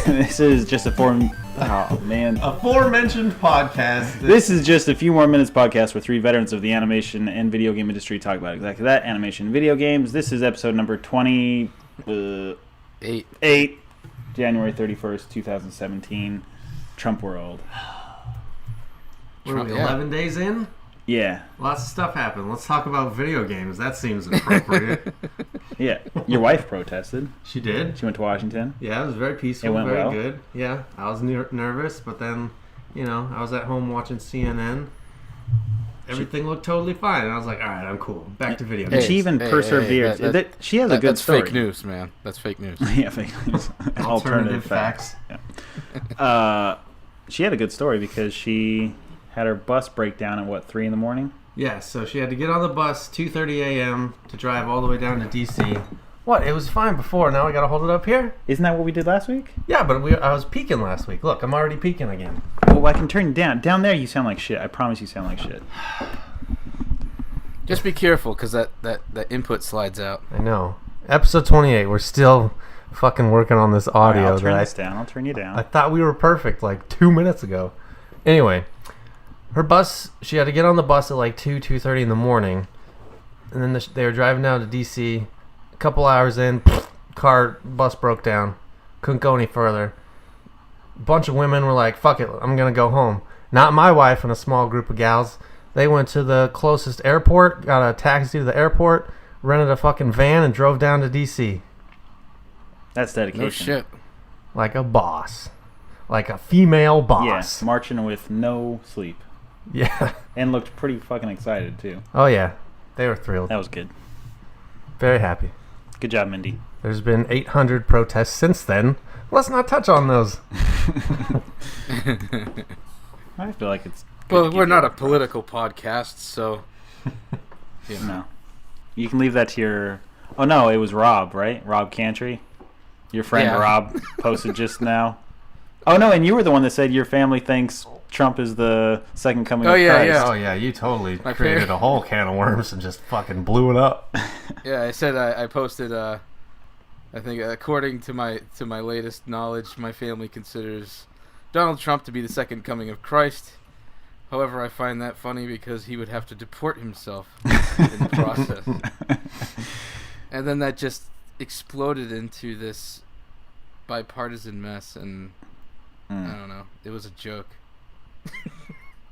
This is just aforementioned podcast. This is just a few more minutes podcast where three veterans of the animation and video game industry talk about exactly that, animation and video games. This is episode number 28, January 31st, 2017, Trump World. What are we, 11 days in? Yeah. Lots of stuff happened. Let's talk about video games. That seems appropriate. Yeah. Your wife protested. She did? She went to Washington. Yeah, it was very peaceful. It went very well. Good. Yeah, I was nervous, but then, I was at home watching CNN. Everything looked totally fine, and I was like, all right, I'm cool. Back to video games. She even persevered. She has a good story. That's fake news, man. That's fake news. Yeah, fake news. Alternative facts. Yeah. She had a good story because she had her bus break down at 3 in the morning? Yeah, so she had to get on the bus 2:30 a.m. to drive all the way down to D.C. What? It was fine before. Now I got to hold it up here? Isn't that what we did last week? Yeah, but I was peaking last week. Look, I'm already peaking again. Well, I can turn you down. Down there, you sound like shit. I promise you sound like shit. Just be careful, because that input slides out. I know. Episode 28. We're still fucking working on this audio. Right, I'll turn this down. I'll turn you down. I thought we were perfect like 2 minutes ago. Anyway, her bus, she had to get on the bus at like 2:30 in the morning. And then they were driving down to D.C. A couple hours in, bus broke down. Couldn't go any further. A bunch of women were like, fuck it, I'm going to go home. Not my wife and a small group of gals. They went to the closest airport, got a taxi to the airport, rented a fucking van, and drove down to D.C. That's dedication. No shit. Like a boss. Like a female boss. Yes, marching with no sleep. Yeah. And looked pretty fucking excited, too. Oh, yeah. They were thrilled. That was good. Very happy. Good job, Mindy. There's been 800 protests since then. Let's not touch on those. I feel like it's... Well, we're not a political podcast, so... No. You can leave that to your... Oh, no, it was Rob, right? Rob Cantry? Your friend Rob posted just now. Oh, no, and you were the one that said your family thinks Trump is the second coming of Christ. Oh, yeah, you totally created a whole can of worms and just fucking blew it up. Yeah, I said I posted, I think according to my latest knowledge, my family considers Donald Trump to be the second coming of Christ. However, I find that funny because he would have to deport himself in the process. And then that just exploded into this bipartisan mess, and I don't know. It was a joke.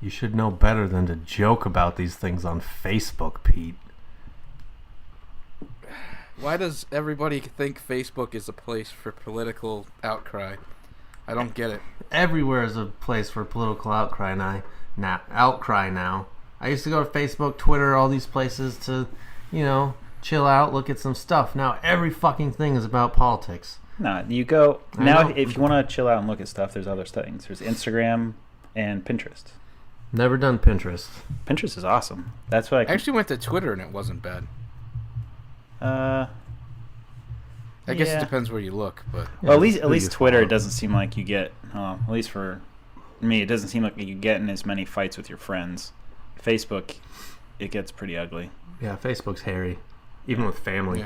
You should know better than to joke about these things on Facebook, Pete. Why does everybody think Facebook is a place for political outcry? I don't get it. Everywhere is a place for political outcry now. I used to go to Facebook, Twitter, all these places to, chill out, look at some stuff. Now every fucking thing is about politics. No, you go... Now, if you want to chill out and look at stuff, there's other things. There's Instagram and Pinterest. Never done Pinterest. Pinterest is awesome. That's what I actually went to Twitter and it wasn't bad. I guess it depends where you look, but... Well, at least Twitter, it doesn't seem like you get... at least for me, it doesn't seem like you get in as many fights with your friends. Facebook, it gets pretty ugly. Yeah, Facebook's hairy. Even with family.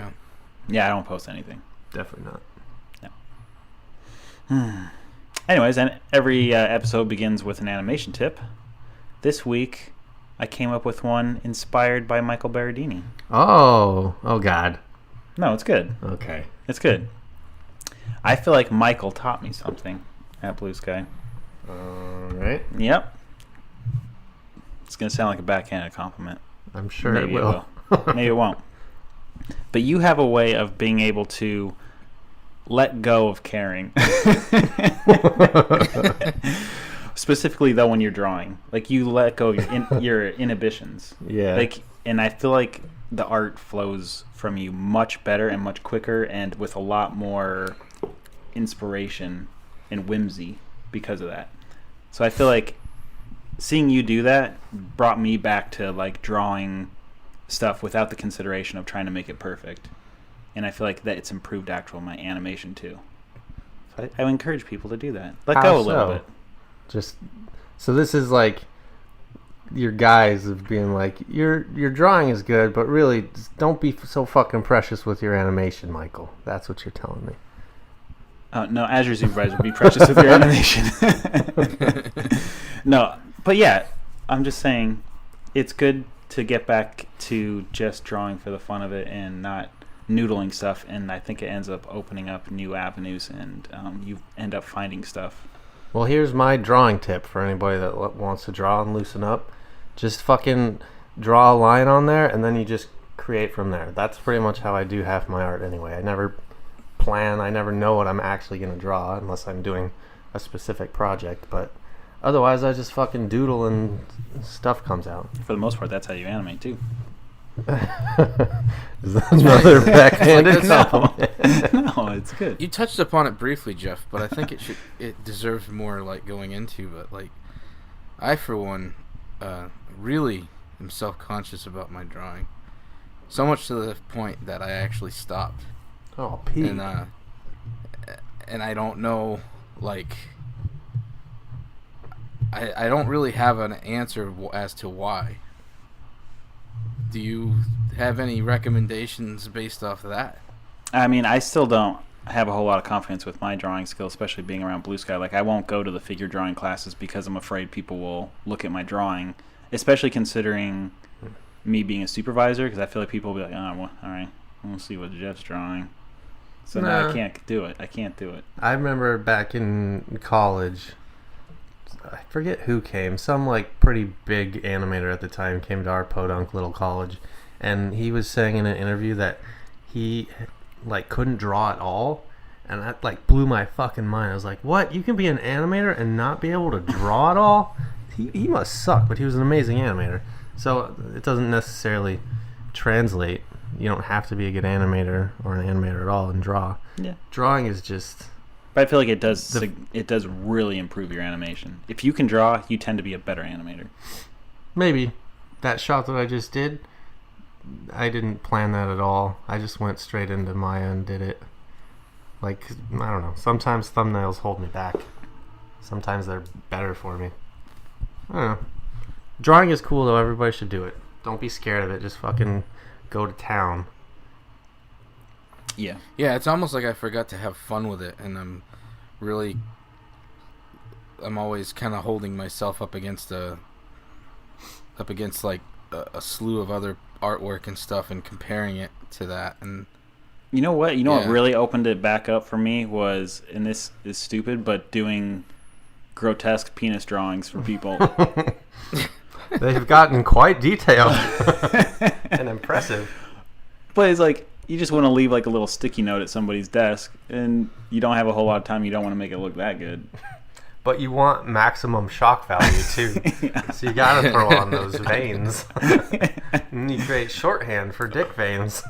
Yeah, I don't post anything. Definitely not. No. Anyways, and every episode begins with an animation tip. This week, I came up with one inspired by Michael Berardini. Oh God. No, it's good. Okay. It's good. I feel like Michael taught me something at Blue Sky. All right. Yep. It's going to sound like a backhanded compliment. I'm sure Maybe it will. Maybe it won't. But you have a way of being able to let go of caring. Specifically, though, when you're drawing. Like, you let go of your inhibitions. Yeah. And I feel like the art flows from you much better and much quicker and with a lot more inspiration and whimsy because of that. So I feel like seeing you do that brought me back to, like, drawing stuff without the consideration of trying to make it perfect. And I feel like that it's improved my animation too. So I would encourage people to do that. Let go a little bit. So this is like your guise of being like, your drawing is good, but really just don't be so fucking precious with your animation, Michael. That's what you're telling me. No, as your supervisor, be precious with your animation. No, but yeah, I'm just saying it's good to get back to just drawing for the fun of it and not noodling stuff, and I think it ends up opening up new avenues, and you end up finding stuff. Well, here's my drawing tip for anybody that wants to draw and loosen up. Just fucking draw a line on there, and then you just create from there. That's pretty much how I do half my art anyway. I never plan. I never know what I'm actually going to draw unless I'm doing a specific project, but otherwise I just fucking doodle and stuff comes out. For the most part, that's how you animate, too. Is that another backhanded Like, No, it's good. You touched upon it briefly, Jeff, but I think it deserves more like going into. But like, I for one, really am self-conscious about my drawing, so much to the point that I actually stopped. Oh, Pete. And I don't know, like, I don't really have an answer as to why. Do you have any recommendations based off of that? I mean, I still don't have a whole lot of confidence with my drawing skill, especially being around Blue Sky. Like, I won't go to the figure drawing classes because I'm afraid people will look at my drawing, especially considering me being a supervisor, because I feel like people will be like, oh, well, all right, we'll see what Jeff's drawing. So now I can't do it. I remember back in college, I forget who came. Some like pretty big animator at the time came to our podunk little college, and he was saying in an interview that he like couldn't draw at all, and that like blew my fucking mind. I was like, "What? You can be an animator and not be able to draw at all?" He must suck, but he was an amazing animator. So it doesn't necessarily translate. You don't have to be a good animator or an animator at all and draw. Yeah. Drawing is just... But I feel like it does really improve your animation. If you can draw, you tend to be a better animator. Maybe. That shot that I just did, I didn't plan that at all. I just went straight into Maya and did it. Like, I don't know. Sometimes thumbnails hold me back. Sometimes they're better for me. I don't know. Drawing is cool, though. Everybody should do it. Don't be scared of it. Just fucking go to town. Yeah. Yeah, it's almost like I forgot to have fun with it, and I'm always kind of holding myself up against like a slew of other artwork and stuff, and comparing it to that. And you know what? What really opened it back up for me was, and this is stupid, but doing grotesque penis drawings for people. They've gotten quite detailed and impressive. But it's like, you just want to leave like a little sticky note at somebody's desk, and you don't have a whole lot of time. You don't want to make it look that good. But you want maximum shock value too. Yeah. So you gotta throw on those veins. And you create shorthand for dick veins.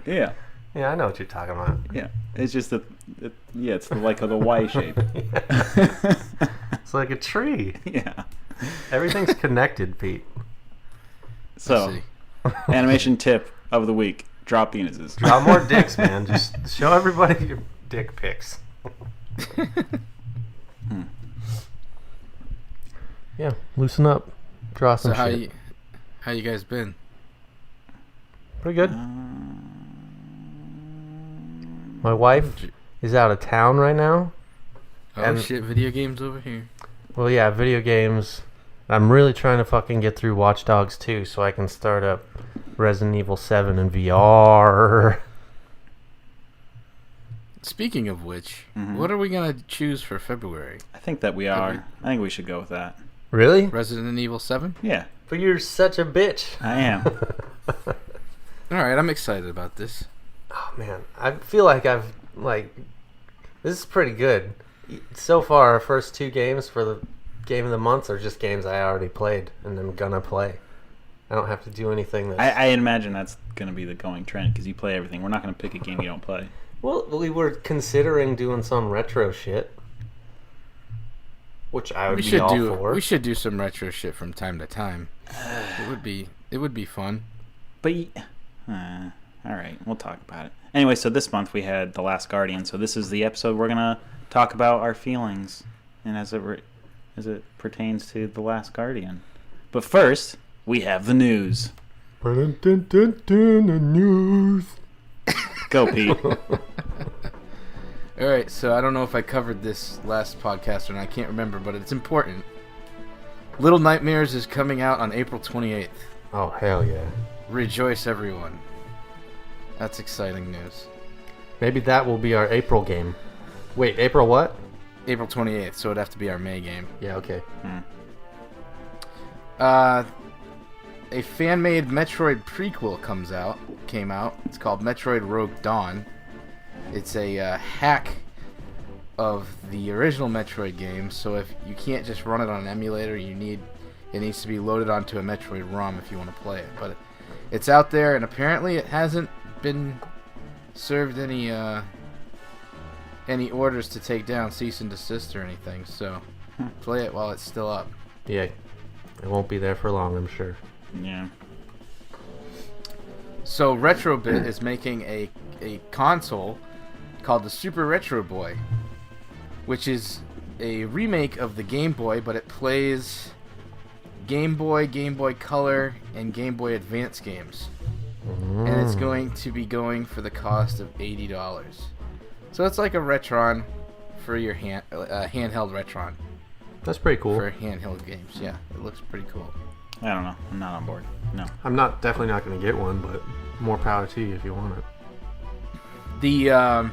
Yeah. Yeah, I know what you're talking about. Yeah. It's just it's like the Y shape. Yeah. It's like a tree. Yeah. Everything's connected, Pete. So, animation tip of the week: draw penises. Draw more dicks, man. Just show everybody your dick pics. Yeah, loosen up. Draw some shit. How you guys been? Pretty good. My wife is out of town right now. Oh shit, video games over here. Well, yeah, video games. I'm really trying to fucking get through Watch Dogs 2 so I can start up Resident Evil 7 in VR. Speaking of which, what are we going to choose for February? I think that we are. I think we should go with that. Really? Resident Evil 7? Yeah. But you're such a bitch. I am. Alright, I'm excited about this. Oh, man. I feel like this is pretty good. So far, our first two games for the game of the month are just games I already played and I'm gonna play. I don't have to do anything that's... I imagine that's going to be the going trend, because you play everything. We're not going to pick a game you don't play. Well, we were considering doing some retro shit, which I would be all for. We should do some retro shit from time to time. It would be fun. But all right, we'll talk about it. Anyway, so this month we had The Last Guardian. So this is the episode we're gonna talk about our feelings, and as it pertains to The Last Guardian. But first, we have the news. The news. Go, Pete. All right, so I don't know if I covered this last podcast or not. I can't remember, but it's important. Little Nightmares is coming out on April 28th. Oh, hell yeah. Rejoice, everyone. That's exciting news. Maybe that will be our April game. Wait, April what? April 28th, so it'd have to be our May game. Yeah, okay. A fan-made Metroid prequel came out. It's called Metroid Rogue Dawn. It's a hack of the original Metroid game, so if you can't just run it on an emulator, it needs to be loaded onto a Metroid ROM if you want to play it. But it's out there, and apparently it hasn't been served any orders to take down, cease and desist or anything. So play it while it's still up. Yeah, it won't be there for long, I'm sure. Yeah. So Retrobit is making a console called the Super Retro Boy, which is a remake of the Game Boy, but it plays Game Boy, Game Boy Color, and Game Boy Advance games. And it's going to be going for the cost of $80. So it's like a Retron for your handheld Retron. That's pretty cool. For handheld games, yeah. It looks pretty cool. I don't know. I'm not on board. No. I'm definitely not going to get one, but more power to you if you want it.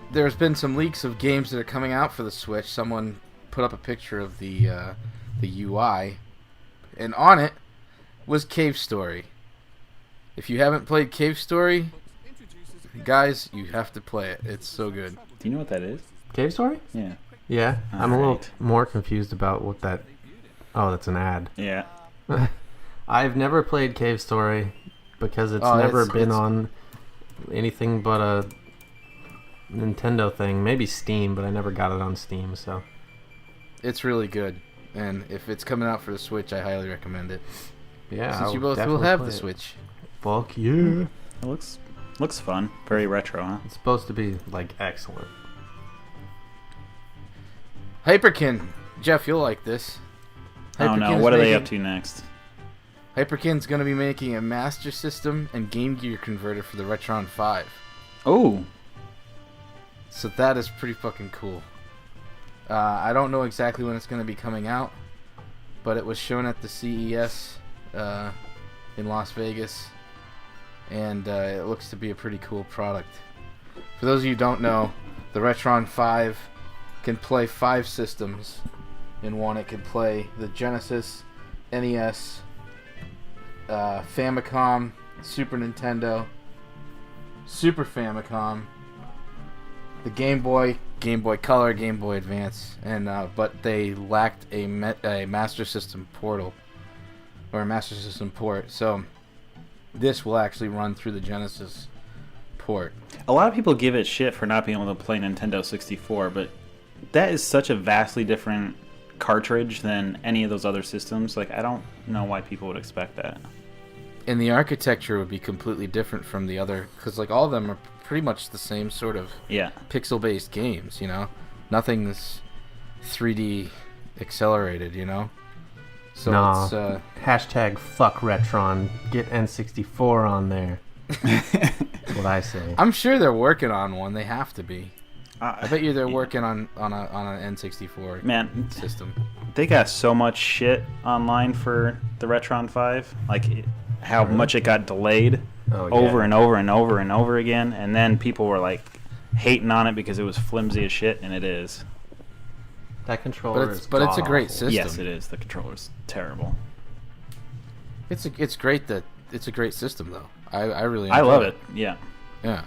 There's been some leaks of games that are coming out for the Switch. Someone put up a picture of the UI, and on it was Cave Story. If you haven't played Cave Story, guys, you have to play it. It's so good. Do you know what that is? Cave Story? Yeah. Yeah, I'm a little more confused about what that... Oh, that's an ad. Yeah. I've never played Cave Story because it's never been on anything but a Nintendo thing. Maybe Steam, but I never got it on Steam, so... It's really good, and if it's coming out for the Switch, I highly recommend it. Yeah, since you both will have the Switch. Fuck yeah. It looks fun. Very retro, huh? It's supposed to be, like, excellent. Hyperkin. Jeff, you'll like this. Oh no, what are they up to next? Hyperkin's going to be making a Master System and Game Gear converter for the Retron 5. Oh. So that is pretty fucking cool. I don't know exactly when it's going to be coming out, but it was shown at the CES in Las Vegas, and it looks to be a pretty cool product. For those of you who don't know, the Retron 5 can play 5 systems in one. It can play the Genesis, NES, Famicom, Super Nintendo, Super Famicom, the Game Boy, Game Boy Color, Game Boy Advance, and but they lacked a Master System portal or a Master System port. So this will actually run through the Genesis port. A lot of people give it shit for not being able to play Nintendo 64, but that is such a vastly different cartridge than any of those other systems. Like, I don't know why people would expect that. And the architecture would be completely different from the other, because like all of them are pretty much the same sort of pixel-based games, you know? Nothing that's 3D accelerated, you know? So it's hashtag fuck Retron. Get N64 on there. That's what I say. I'm sure they're working on one. They have to be. I bet you they're working on an N64 system. They got so much shit online for the Retron 5, like how much it got delayed over and over and over and over again, and then people were like hating on it because it was flimsy as shit, and it is. That controller but it's a great system. Yes, it is. The controller's terrible. It's great that it's a great system though. I really love it. Yeah. Yeah.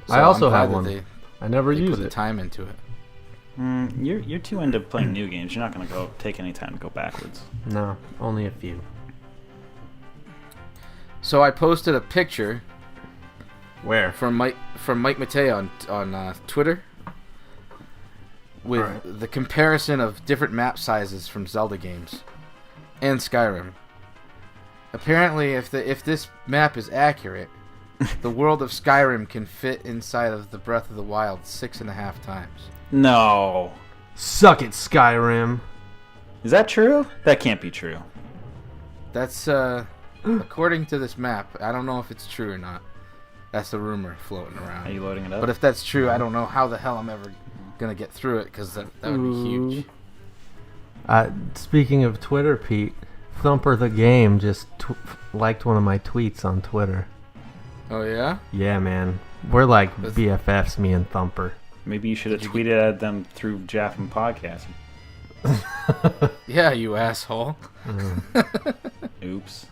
So I also have one. I never use put it. the time into it. You're too into playing new games. You're not going to go take any time to go backwards. No, only a few. So I posted a picture. Where? From Mike Matei on Twitter with the comparison of different map sizes from Zelda games and Skyrim. Apparently, if this map is accurate, the world of Skyrim can fit inside of the Breath of the Wild 6.5 times. No. Suck it, Skyrim. Is that true? That can't be true. That's according to this map. I don't know if it's true or not. That's the rumor floating Are around. you loading it up? But if that's true, I don't know how the hell I'm ever gonna get through it because that would be huge. Speaking of Twitter, Pete, Thumper the Game just liked one of my tweets on Twitter. Oh yeah? Yeah, man. We're like BFFs, me and Thumper. Maybe you should have tweeted at them through JAFMM podcast. Yeah, you asshole. Oops.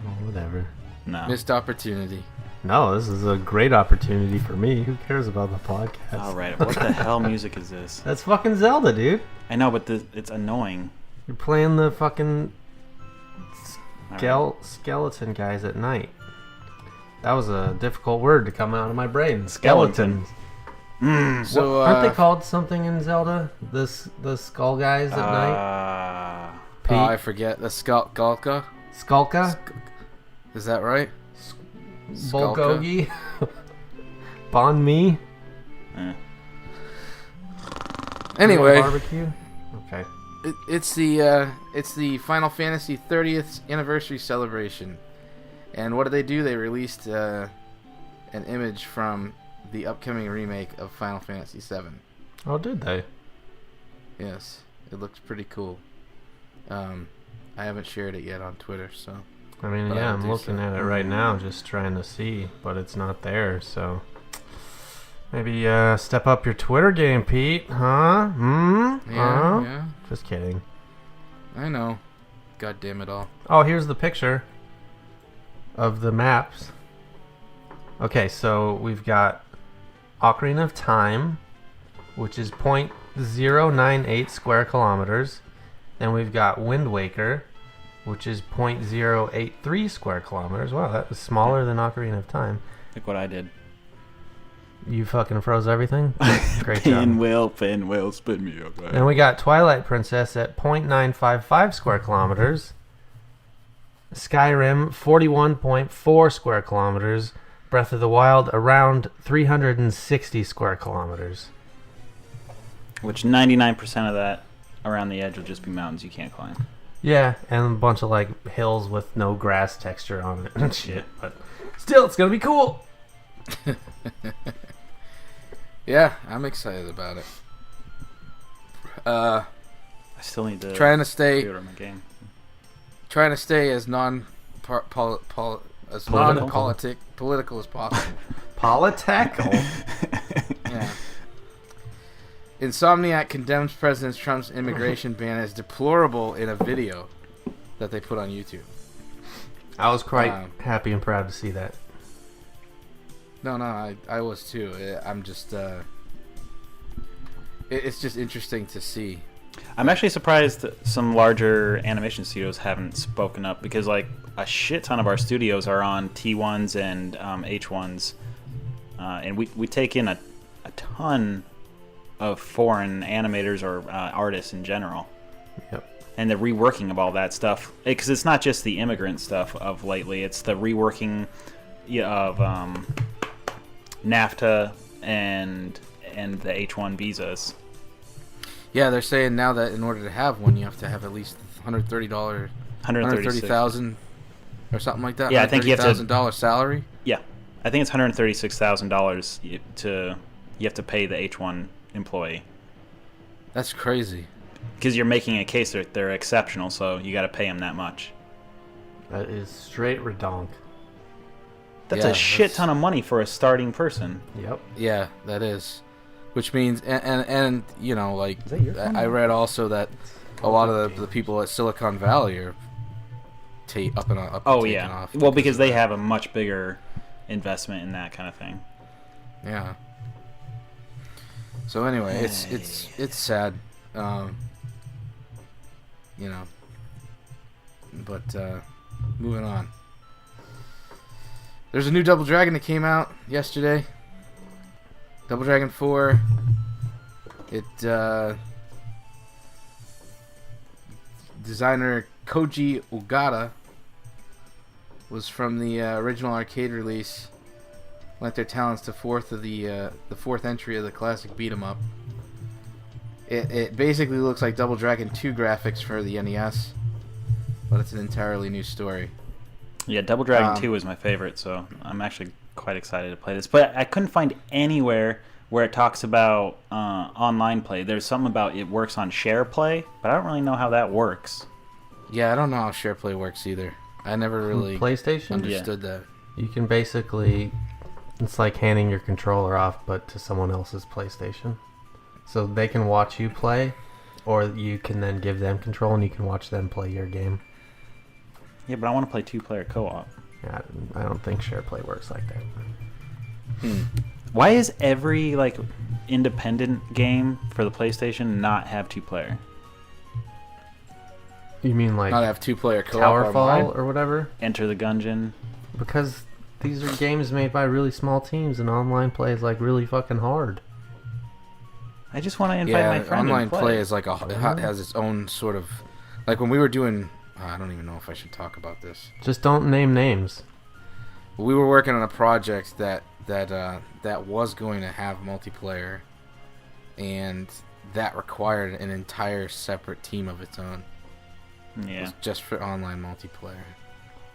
Oh, whatever. No. Missed opportunity. No, this is a great opportunity for me. Who cares about the podcast? All right. What the hell music is this? That's fucking Zelda, dude. I know, but it's annoying. You're playing the fucking All right. skeleton guys at night. That was a difficult word to come out of my brain. Skeleton. So Aren't they called something in Zelda? The skull guys at night? Pete? I forget. The Skulka? Skulka? Is that right? Bulgogi? Bon Mi? Eh. Anyway, Barbecue? Okay. it's the Final Fantasy 30th anniversary celebration, and what did they do? They released an image from the upcoming remake of Final Fantasy 7. Oh, did they? Yes, it looks pretty cool. I haven't shared it yet on Twitter, so. I mean, But yeah, I I'm do looking so. at it right now, just trying to see, but it's not there, so. Maybe step up your Twitter game, Pete, huh? Yeah, Huh? yeah, Just kidding. I know. God damn it all. Oh, here's the picture of the maps. Okay, so we've got Ocarina of Time, which is 0.098 square kilometers. Then we've got Wind Waker, which is 0.083 square kilometers. Wow, that was smaller than Ocarina of Time. Look what I did. You fucking froze everything? Great job. Pin will, spin me up. Then we got Twilight Princess at 0.955 square kilometers. Skyrim, 41.4 square kilometers. Breath of the Wild, around 360 square kilometers. Which 99% of that around the edge will just be mountains you can't climb. Yeah, and a bunch of like hills with no grass texture on it and shit. But still, it's gonna be cool. Yeah, I'm excited about it. I still need to Trying to stay pre-order my game. as political as possible. Political. Yeah. Insomniac condemns President Trump's immigration ban as deplorable in a video that they put on YouTube. I was quite happy and proud to see that. No, I was too. I'm just, it's just interesting to see. I'm actually surprised that some larger animation studios haven't spoken up because, like, a shit ton of our studios are on T1s and H1s, and we take in a ton of foreign animators or artists in general. Yep. And the reworking of all that stuff, because it's not just the immigrant stuff of lately; it's the reworking of NAFTA and the H1 visas. Yeah, they're saying now that in order to have one, you have to have at least $130,000 or something like that. Yeah, I think you have to $130,000 salary. Yeah, I think it's $136,000 you have to pay the H1 employee. That's crazy. Because you're making a case that they're exceptional, so you got to pay them that much. That is straight redonk. That's Yeah, a shit ton of money for a starting person. Yep. Yeah, that is. Which means, and you know, like, Is that your phone? I read also that a lot of the people at Silicon Valley are taken off. Well, because they have a much bigger investment in that kind of thing. Yeah. So anyway, it's sad, you know. But moving on. There's a new Double Dragon that came out yesterday. Double Dragon 4. It designer Koji Ogata was from the original arcade release. Lent their talents to the fourth entry of the classic beat 'em up. It basically looks like Double Dragon 2 graphics for the NES, but it's an entirely new story. Yeah, Double Dragon 2 is my favorite, so I'm actually quite excited to play this. But I couldn't find anywhere where it talks about online play. There's something about it works on share play, but I don't really know how that works. Yeah, I don't know how SharePlay works either. I never really PlayStation? understood that. You can basically, it's like handing your controller off, but to someone else's PlayStation. So they can watch you play, or you can then give them control and you can watch them play your game. Yeah, but I want to play 2-player co-op. Yeah, I don't think share play works like that. Why is every like independent game for the PlayStation not have 2-player? You mean like Not have 2-player co-op Towerfall online? or whatever? Enter the Gungeon. Because these are games made by really small teams, and online play is like really fucking hard. I just want to invite my friend online and play. play is like it has its own sort of, like when we were doing. I don't even know if I should talk about this. Just don't name names. We were working on a project that was going to have multiplayer, and that required an entire separate team of its own. It Yeah. was just for online multiplayer.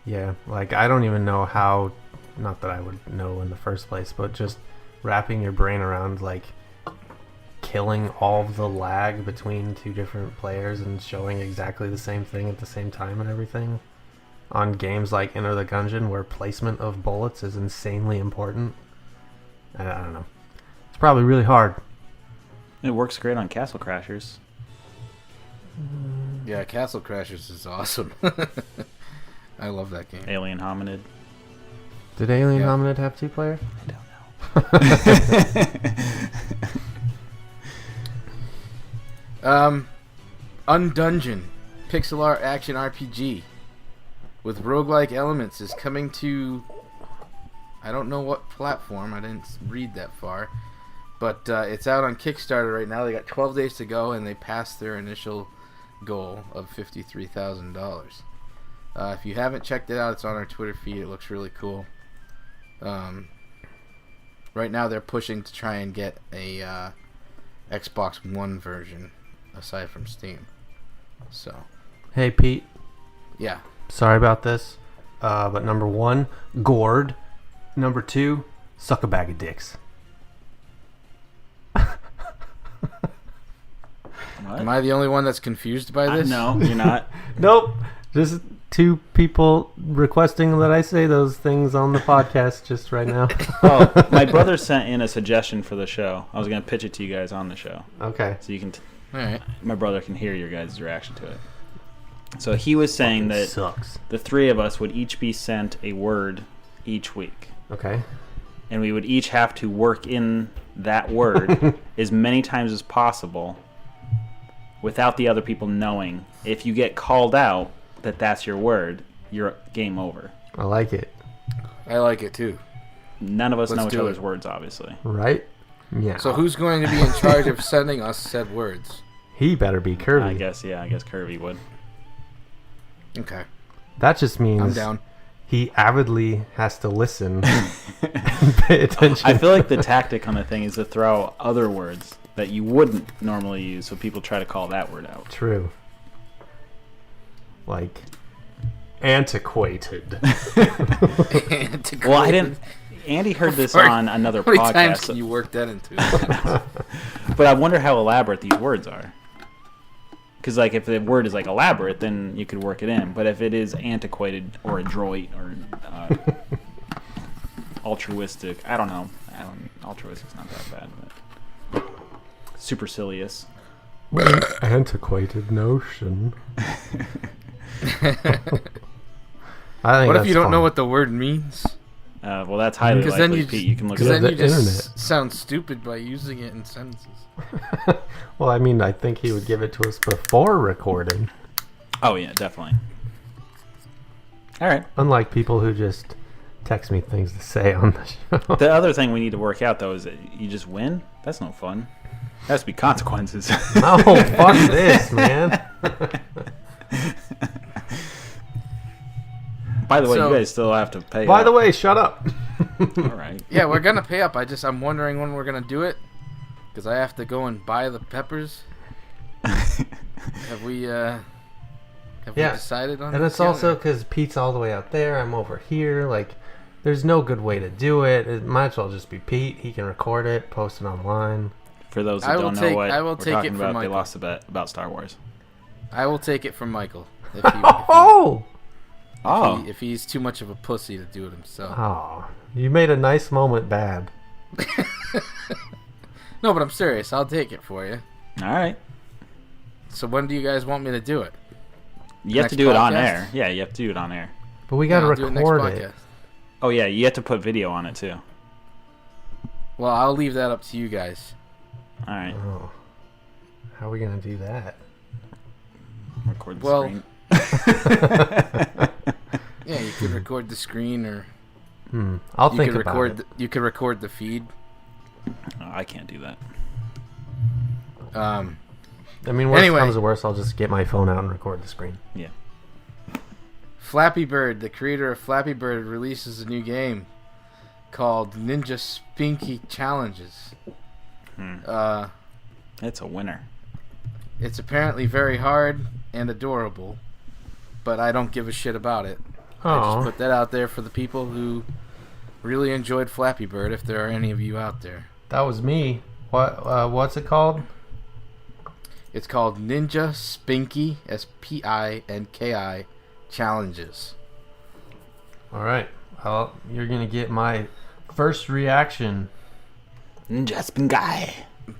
Yeah, like I don't even know how, not that I would know in the first place, but just wrapping your brain around like killing all of the lag between two different players and showing exactly the same thing at the same time and everything on games like Enter the Gungeon where placement of bullets is insanely important. I don't know. It's probably really hard. It works great on Castle Crashers. Yeah, Castle Crashers is awesome. I love that game. Alien Hominid. Did Alien Yeah. Hominid have 2-player? I don't know. Undungeon, pixel art action RPG with roguelike elements is coming to, I don't know what platform, I didn't read that far, but it's out on Kickstarter right now. They got 12 days to go and they passed their initial goal of $53,000. If you haven't checked it out, it's on our Twitter feed. It looks really cool. Right now they're pushing to try and get a Xbox One version aside from Steam. So, Hey Pete, yeah. sorry about this, but number 1, gourd. Number 2, suck a bag of dicks. What? Am I the only one that's confused by this? No, you're not. Nope. Just 2 people requesting that I say those things on the podcast just right now. Oh, my brother sent in a suggestion for the show. I was going to pitch it to you guys on the show. Okay. So you can... All right. my brother can hear your guys' reaction to it. So he was saying that Sucks. the 3 of us would each be sent a word each week. Okay. And we would each have to work in that word as many times as possible without the other people knowing. If you get called out that that's your word, you're game over. I like it. I like it too. None of us Let's know each do other's it. words, obviously. Right? Yeah. So who's going to be in charge of sending us said words? He better be Kirby. I guess Kirby would. Okay. That just means I'm down. he avidly has to listen and pay attention. I feel like the tactic on the thing is to throw other words that you wouldn't normally use, so people try to call that word out. True. Like antiquated. Well, I didn't. Andy heard this Sorry. on another How many times podcast, can you work that into it? but I wonder how elaborate these words are. Because, like, if the word is like elaborate, then you could work it in. But if it is antiquated or adroit or altruistic, I don't know. Altruistic's not that bad, but supercilious. Antiquated notion. I think What if that's you don't know fun. what the word means? Well, that's highly Because then likely, you Pete. You can look Because it then up. the you just internet. sound stupid by using it in sentences. Well, I mean, I think he would give it to us before recording. Oh, yeah, definitely. All right. Unlike people who just text me things to say on the show. The other thing we need to work out, though, is that you just win. That's no fun. There has to be consequences. No, fuck this, man. By the way, So- you guys still have to pay. By up. the way, shut up. All right. Yeah, we're gonna pay up. I'm wondering when we're gonna do it, because I have to go and buy the peppers. Have we Yeah. decided on? And this it's yet, also or- because Pete's all the way out there. I'm over here. Like, There's no good way to do it. It might as well just be Pete. He can record it, post it online. For those I who will don't know take- what I will we're take it talking from about, they Michael. lost a bet about Star Wars. I will take it from Michael. Oh! If he's too much of a pussy to do it himself. Oh, you made a nice moment bad. No, but I'm serious. I'll take it for you. All right. So when do you guys want me to do it? You have Next to do it on podcast? air. Yeah, you have to do it on air. But we gotta I'll do record next it. podcast. Oh, yeah, you have to put video on it, too. Well, I'll leave that up to you guys. All right. Oh. How are we gonna do that? Record the Well- screen. Yeah, you could record the screen, or I'll you think could about record. it. You could record the feed. Oh, I can't do that. I mean, worst Anyway. comes to worst, I'll just get my phone out and record the screen. Yeah. Flappy Bird, the creator of Flappy Bird, releases a new game called Ninja Spinky Challenges. It's a winner. It's apparently very hard and adorable, but I don't give a shit about it. I Oh, just put that out there for the people who really enjoyed Flappy Bird, if there are any of you out there. that was me. What's it called? It's called Ninja Spinky, Spinki, Challenges. All right. Well, you're gonna get my first reaction. Jasmine guy.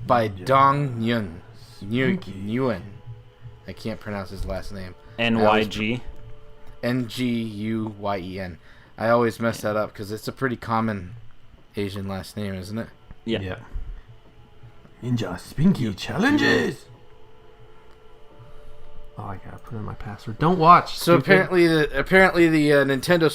By Dong Yun. Nguyen. I can't pronounce his last name. NYG. Nguyen. I always mess that up because it's a pretty common Asian last name, isn't it? Yeah. Ninja Spinky Challenges. Oh, I gotta put in my password. Don't watch. So stupid. apparently the Nintendo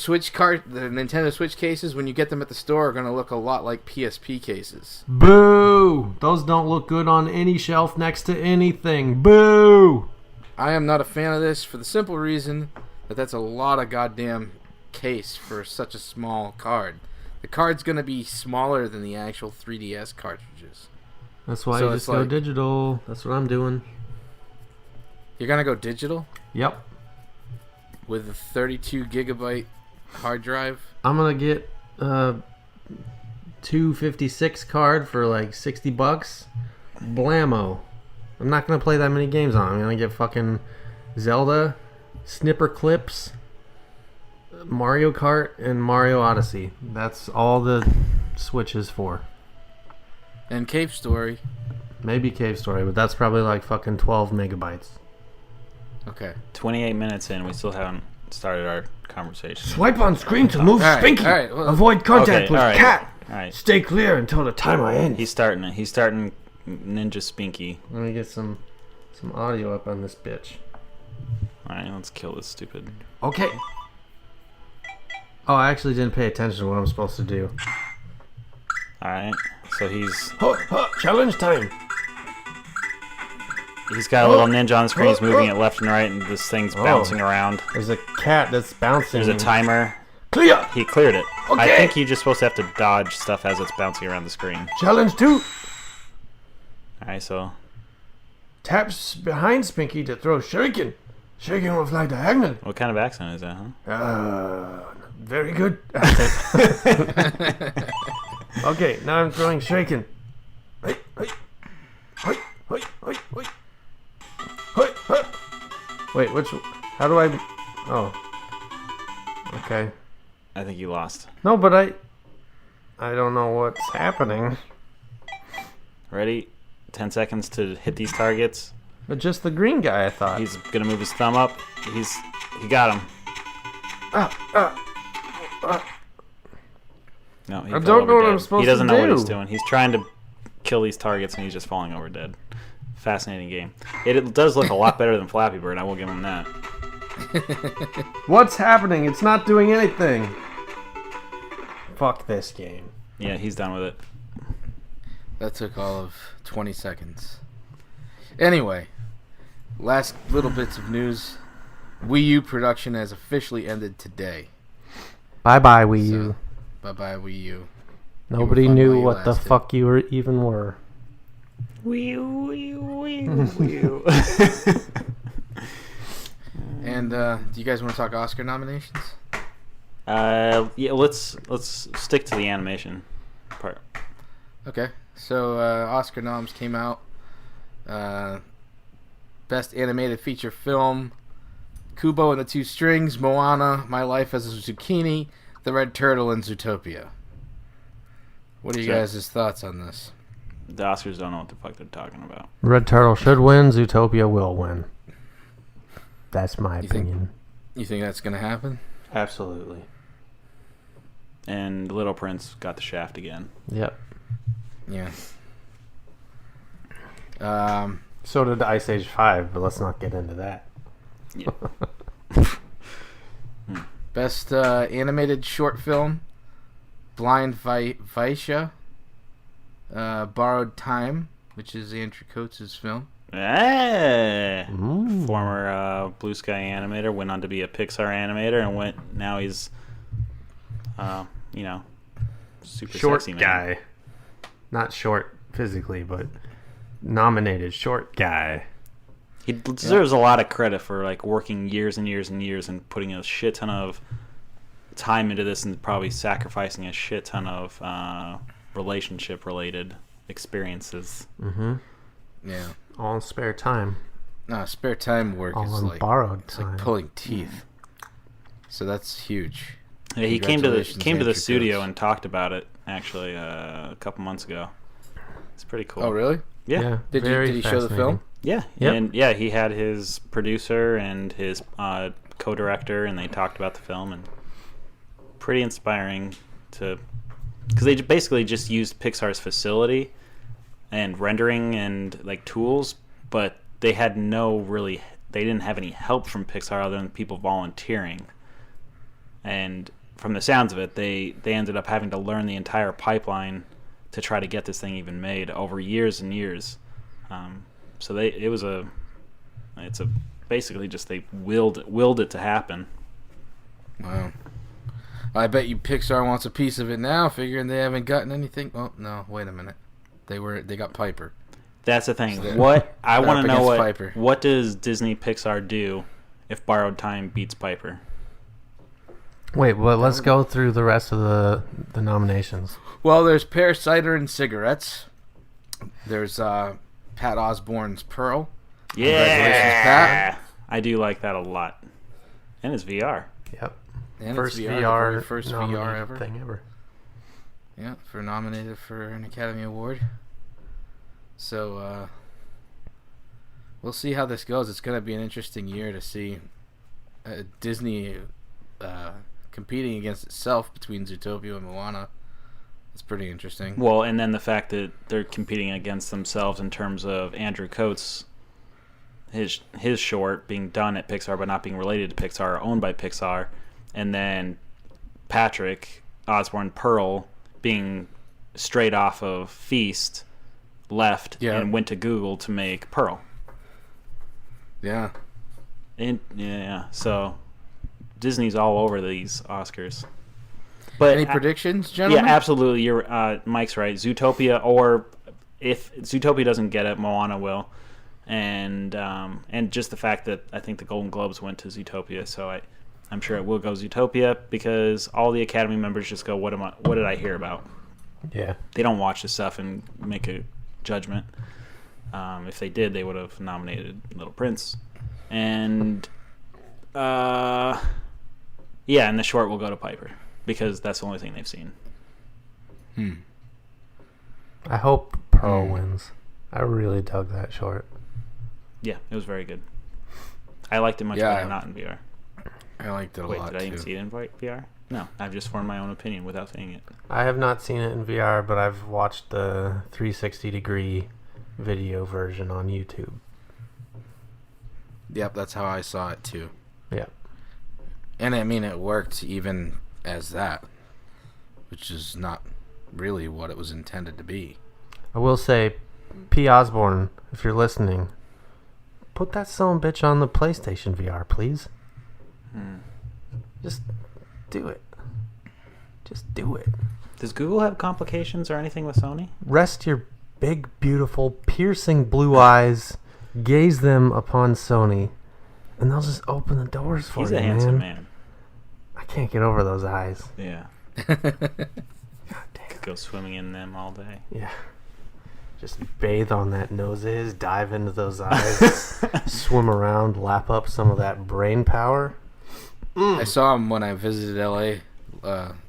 Switch cases, when you get them at the store, are going to look a lot like PSP cases. Boo! Those don't look good on any shelf next to anything. Boo! I am not a fan of this for the simple reason that that's a lot of goddamn case for such a small card. The card's going to be smaller than the actual 3DS cartridges. That's why So you it's just go like- digital. That's what I'm doing. You're going to go digital Yep. with a 32 gigabyte hard drive? I'm gonna get a 256 card for like $60. Blammo. I'm not gonna play that many games on it. I'm gonna get fucking Zelda, Snipper Clips, Mario Kart, and Mario Odyssey. That's all the Switch is for. And Cave Story. Maybe Cave Story, but that's probably like fucking 12 megabytes. Okay. 28 minutes in, we still haven't started our conversation. Swipe on screen to move All right, Spinky. all right, well- Avoid contact Okay, with all right. cat. All right. Stay clear until the timer ends. He's starting it. He's starting Ninja Spinky. Let me get some audio up on this bitch. All right, let's kill this stupid. Okay. Oh, I actually didn't pay attention to what I'm supposed to do. All right, so he's Challenge time. got a little ninja on the screen. He's moving it left and right, and this thing's bouncing around. There's a cat that's bouncing. There's a timer. Clear. He cleared it. I Okay. think you're just supposed to have to dodge stuff as it's bouncing around the screen. Challenge 2. All right, so Taps behind Spinky to throw shuriken. Shuriken will fly diagonal. what kind of accent is that, huh? Very good. Okay, now I'm throwing shuriken. Hey, hey, hey, hey, hey, hey. Hey, hey. Wait, how do I? Oh. Okay. I think you lost. No, but I don't know what's happening. Ready? 10 seconds to hit these targets. But just the green guy, I thought. He's gonna move his thumb up. He got him. No, he I fell don't know over what I'm dead. supposed He doesn't to know what do. he's doing. He's trying to kill these targets and he's just falling over dead. Fascinating game. It does look a lot better than Flappy Bird. I will give him that. What's happening? It's not doing anything. Fuck this game. Yeah, he's done with it. That took all of 20 seconds. Anyway, last little bits of news. Wii U production has officially ended today. Bye bye Wii U. Bye-bye Wii U. Nobody fun while knew you what the lasted. fuck you even were. And do you guys want to talk Oscar nominations? Yeah, let's stick to the animation part. Okay, so Oscar noms came out. Best Animated Feature Film: Kubo and the Two Strings, Moana, My Life as a Zucchini, The Red Turtle, and Zootopia. What are you guys' thoughts on this? The Oscars don't know what the fuck they're talking about. Red Turtle should win. Zootopia will win. That's my opinion. You think that's going to happen? Absolutely. And Little Prince got the shaft again. Yep. Yeah. So did Ice Age 5, but let's not get into that. Yeah. Best Animated Short Film: Blind Vaisha, Borrowed Time, which is Andrew Coates' film. Former Blue Sky animator, went on to be a Pixar animator, and now he's, super Short sexy man. guy. Not short physically, but nominated short guy. He deserves a lot of credit for like working years and years and years and putting a shit ton of time into this, and probably sacrificing a shit ton of relationship related experiences. Mm-hmm. Yeah. All in spare time. No, spare time work All is in like borrowed it's time. like pulling teeth. So that's huge. Yeah, he came to the Andrew studio Coates. and talked about it actually a couple months ago. It's pretty cool. Oh, really? Yeah. Did very he show the film? Yeah. Yep. And yeah, he had his producer and his co-director, and they talked about the film, and pretty inspiring because they basically just used Pixar's facility and rendering and like tools, but they didn't have any help from Pixar other than people volunteering. And from the sounds of it, they ended up having to learn the entire pipeline to try to get this thing even made over years and years. So it's basically just they willed it to happen. Wow. I bet you Pixar wants a piece of it now, figuring they haven't gotten anything. Oh no, wait a minute. They got Piper. That's the thing. So What I want to know Piper. what does Disney Pixar do if Borrowed Time beats Piper? Wait, well, let's go through the rest of the nominations. Well, there's Pear Cider and Cigarettes. There's Pat Osborne's Pearl. Congratulations, Pat. I do like that a lot. And it's VR. Yep. And First it's VR, VR, the very first VR nominated ever. thing ever. Yeah, nominated for an Academy Award. So we'll see how this goes. It's going to be an interesting year to see Disney competing against itself between Zootopia and Moana. It's pretty interesting. Well, and then the fact that they're competing against themselves in terms of Andrew Coates, his short being done at Pixar but not being related to Pixar, owned by Pixar, and then Patrick Osborne Pearl being straight off of Feast, left and went to Google to make Pearl. Yeah. And yeah, so Disney's all over these Oscars. But any predictions, gentlemen? Yeah, absolutely. You're Mike's right. Zootopia, or if Zootopia doesn't get it, Moana will. And just the fact that I think the Golden Globes went to Zootopia, so I'm sure it will go Zootopia, because all the Academy members just go, what did I hear about? Yeah. They don't watch the stuff and make a judgment. If they did, they would have nominated Little Prince. And and the short will go to Piper, because that's the only thing they've seen. I hope Pearl wins. I really dug that short. Yeah, it was very good. I liked it much better not in VR. I liked it a lot, did I too. even see it in VR? No, I've just formed my own opinion without seeing it. I have not seen it in VR, but I've watched the 360-degree video version on YouTube. Yep, that's how I saw it, too. Yep. And I mean, it worked even as that, which is not really what it was intended to be. I will say, P. Osborne, if you're listening, put that son bitch on the PlayStation VR, please. Just do it. Just do it. Does Google have complications or anything with Sony? Rest your big, beautiful, piercing blue eyes, gaze them upon Sony, and they'll just open the doors for He's you, a handsome man. I can't can't get over those eyes. Yeah. God damn. Could go swimming in them all day. Yeah. Just bathe on that noses, dive into those eyes, swim around, lap up some of that brain power. I saw him when I visited LA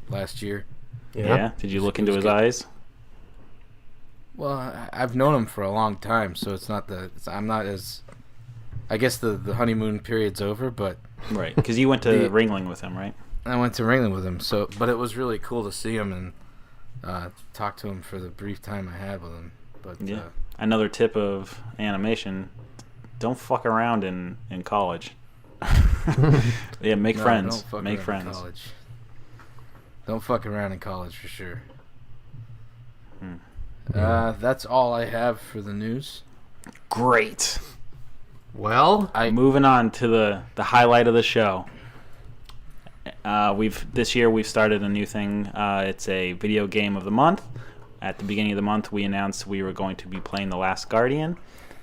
last year. Yeah. Did you look into his eyes? Well, I've known him for a long time, so it's not I'm not as. I guess the honeymoon period's over, but Right, because you went to Ringling with him, right? I went to Ringling with him. But it was really cool to see him and talk to him for the brief time I had with him. But yeah. Another tip of animation: don't fuck around in college. Yeah, make friends. Don't fuck make around friends. in college. Don't fuck around in college for sure. That's all I have for the news. Great. Well, Moving on to the highlight of the show. This year we've started a new thing. It's a video game of the month. At the beginning of the month, we announced we were going to be playing The Last Guardian,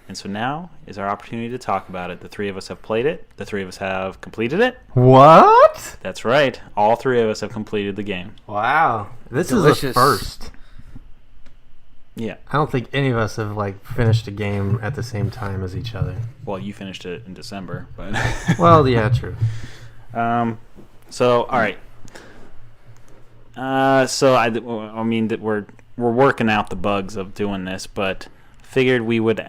and so now is our opportunity to talk about it. The three of us have played it. The three of us have completed it. what? That's right. All three of us have completed the game. Wow. This Delicious. is a first. Yeah. I don't think any of us have finished a game at the same time as each other. Well, you finished it in December, but Well, yeah, true. So all right. I mean that we're working out the bugs of doing this, but figured we would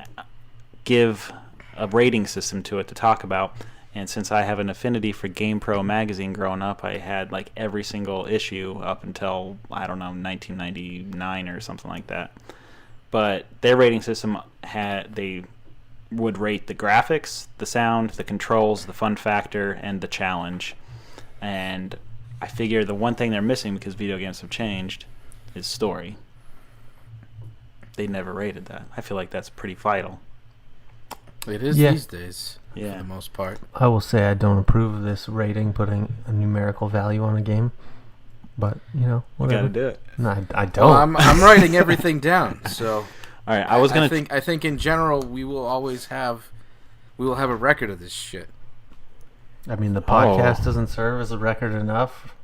give a rating system to it to talk about. And since I have an affinity for GamePro magazine growing up, I had every single issue up until 1999 or something like that. But their rating system they would rate the graphics, the sound, the controls, the fun factor, and the challenge. And I figure the one thing they're missing, because video games have changed, is story. They never rated that. I feel like that's pretty vital. It is Yeah. these days, for the most part. I will say I don't approve of this rating, putting a numerical value on a game. But, You whatever. gotta do it. No, I don't. Well, I'm writing everything down, so All right, I think in general we will have a record of this shit. I mean, the podcast doesn't serve as a record enough.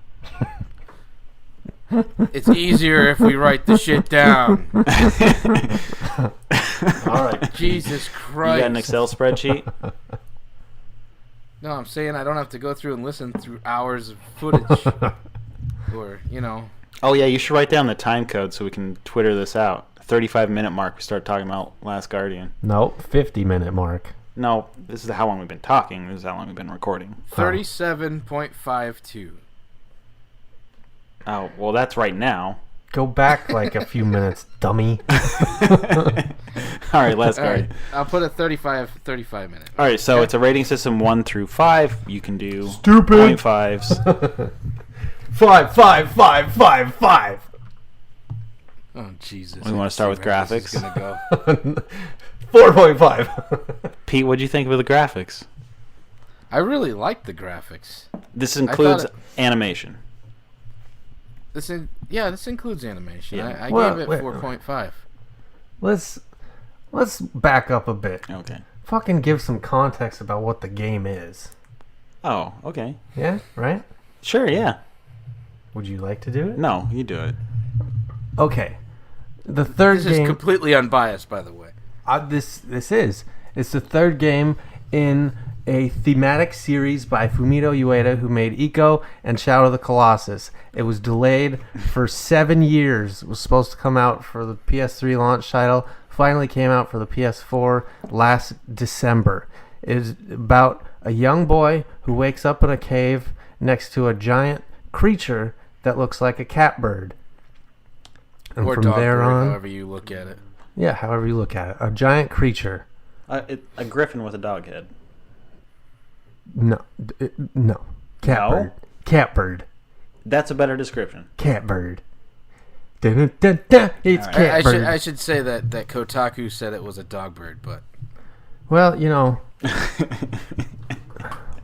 It's easier if we write the shit down. All right. Jesus You Christ. got an Excel spreadsheet? No, I'm saying I don't have to go through and listen through hours of footage. Or, Oh yeah, you should write down the time code so we can Twitter this out. 35-minute mark. We start talking about Last Guardian. Nope, 50-minute mark. No, this is how long we've been talking. This is how long we've been recording. 37.52. Oh, well, that's right now. Go back a few minutes, dummy. All right, Last All right, Guardian. I'll put a 35 minute. All right, so it's a rating system 1 through 5. You can do Stupid. 0.5s. 5, 5, 5, 5, 5. Oh, Jesus. We wanna start with Where this is graphics? gonna go. 4.5. Pete, what'd you think of the graphics? I really like the graphics. This includes thought animation. This includes animation. Yeah. I Well, gave it wait. 4.5. Let's back up a bit. Okay. Fucking give some context about what the game is. Oh, okay. Yeah, right? Sure, yeah. Would you like to do it? No, you do it. Okay. The third This game. is completely unbiased, by the way. It's the third game in a thematic series by Fumito Ueda, who made Ico and Shadow of the Colossus. It was delayed for 7 years. It was supposed to come out for the PS3 launch title. Finally came out for the PS4 last December. It is about a young boy who wakes up in a cave next to a giant creature that looks like a catbird. And Or from dog there bird, on, however you look at it. yeah, however you look at it, a giant creature. A griffin with a dog head. No, catbird. Catbird. That's a better description. Catbird. Dun, dun, dun. It's All right. catbird. I should say that Kotaku said it was a dog bird, but Well,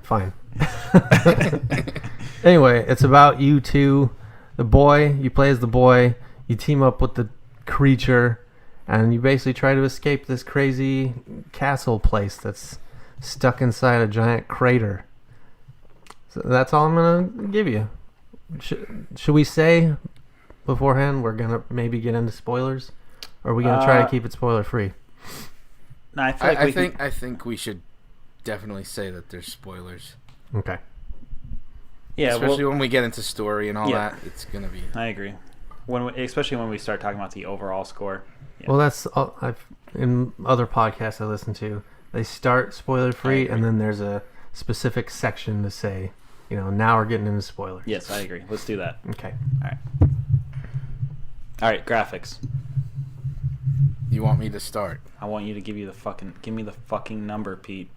fine. Anyway, it's about you two. The boy, you play as the boy. You team up with the creature, and you basically try to escape this crazy castle place that's stuck inside a giant crater. So that's all I'm gonna give you. should we say beforehand we're gonna maybe get into spoilers, or are we gonna try to keep it spoiler free? No, I feel like I think we should definitely say that there's spoilers. Okay. Yeah, especially when we get into story and all that, it's gonna be. I agree. Especially when we start talking about the overall score. Yeah. Well, that's in other podcasts I listen to. They start spoiler free, and then there's a specific section to say, now we're getting into spoilers. Yes, I agree. Let's do that. Okay. All right, graphics. You want me to start? I want you to give me the fucking number, Pete.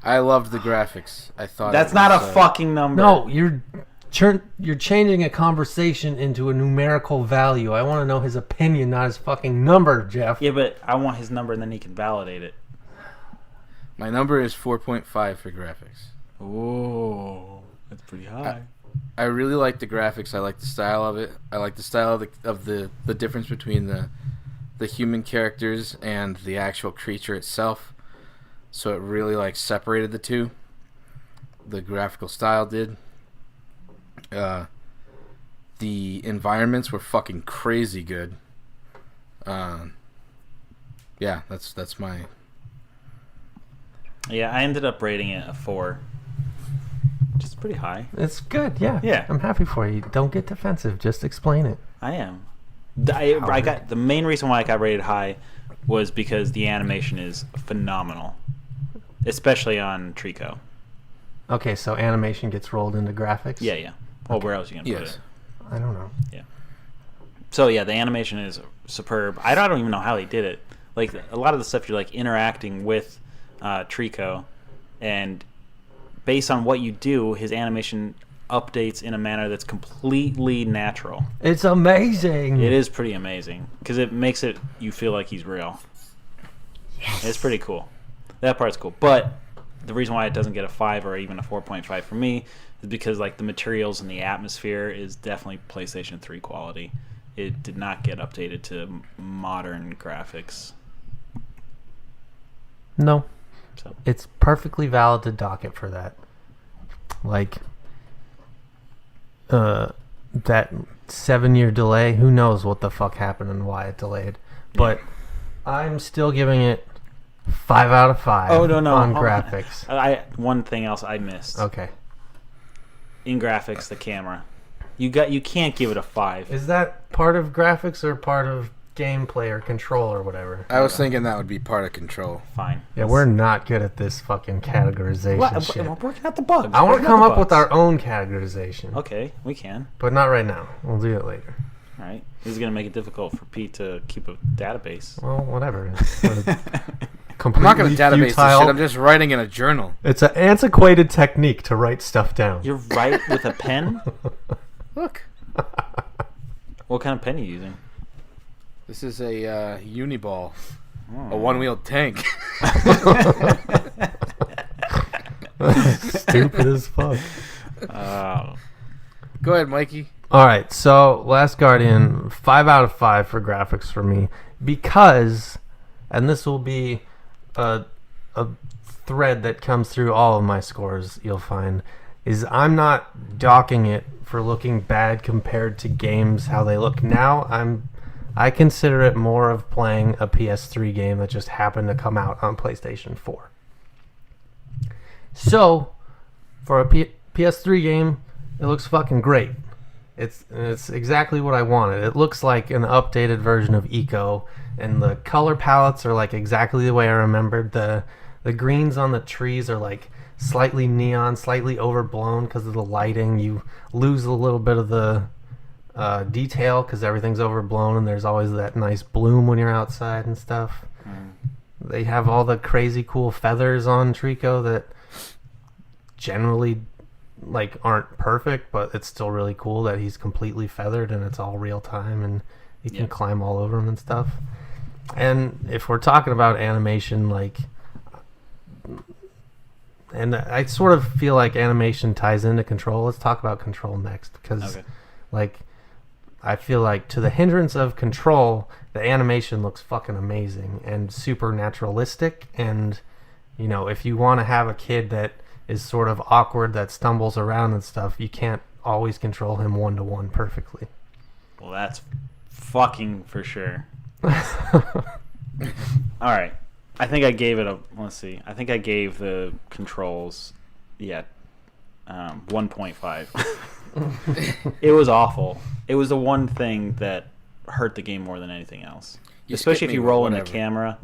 I loved the graphics. I thought that's not a fucking number. No, you're changing a conversation into a numerical value. I want to know his opinion, not his fucking number, Jeff. Yeah, but I want his number, and then he can validate it. My number is 4.5 for graphics. Oh, that's pretty high. I really like the graphics. I like the style of it. I like the style of the difference between the human characters and the actual creature itself. So it really separated the two. The graphical style did. The environments were fucking crazy good. Yeah, that's my. Yeah, I ended up rating it a 4. Just pretty high. It's good, yeah. Yeah. I'm happy for you. Don't get defensive. Just explain it. I am. I got the main reason why I got rated high was because the animation is phenomenal, especially on Trico. Okay, so animation gets rolled into graphics? Yeah. Well, where else are you going to put it? I don't know. Yeah. So, yeah, the animation is superb. I don't even know how he did it. Like, a lot of the stuff you're, interacting with Trico, and based on what you do, his animation updates in a manner that's completely natural. It's amazing. It is pretty amazing, because it makes you feel like he's real. Yes. It's pretty cool. That part's cool. But the reason why it doesn't get a 5 or even a 4.5 for me is because the materials and the atmosphere is definitely PlayStation 3 quality. It did not get updated to modern graphics. No. So it's perfectly valid to dock it for that. That 7-year delay, who knows what the fuck happened and why it delayed. But I'm still giving it 5 out of 5 on graphics. One thing else I missed. Okay. In graphics, the camera. You can't give it a 5. Is that part of graphics or part of gameplay or control or whatever? I was thinking that would be part of control. Fine. Yeah, we're not good at this fucking categorization shit. We're working out the bugs. I want to come up with our own categorization. Okay, we can. But not right now. We'll do it later. All right. This is going to make it difficult for Pete to keep a database. Well, whatever. I'm not going to database this shit. I'm just writing in a journal. It's an antiquated technique to write stuff down. You write with a pen? Look. What kind of pen are you using? This is a Uniball. A one-wheeled tank. Stupid as fuck. Go ahead, Mikey. All right, so Last Guardian, 5 out of 5 for graphics for me, because, and this will be a thread that comes through all of my scores, you'll find, is I'm not docking it for looking bad compared to games how they look now. I consider it more of playing a PS3 game that just happened to come out on PlayStation 4. So, for a PS3 game, it looks fucking great. It's exactly what I wanted. It looks like an updated version of Eco, and the color palettes are exactly the way I remembered. The greens on the trees are slightly neon, slightly overblown because of the lighting. You lose a little bit of the detail because everything's overblown, and there's always that nice bloom when you're outside and stuff. They have all the crazy cool feathers on Trico that generally aren't perfect, but it's still really cool that he's completely feathered and it's all real time and you can climb all over him and stuff. And if we're talking about animation, and I sort of feel like animation ties into control. Let's talk about control next, because I feel like to the hindrance of control, the animation looks fucking amazing and super naturalistic. And if you want to have a kid that is sort of awkward, that stumbles around and stuff, you can't always control him 1-to-1 perfectly. Well, that's fucking for sure. All right. I think I gave it a... Let's see. I think I gave the controls, 1.5. It was awful. It was the one thing that hurt the game more than anything else. Especially if you roll in the camera,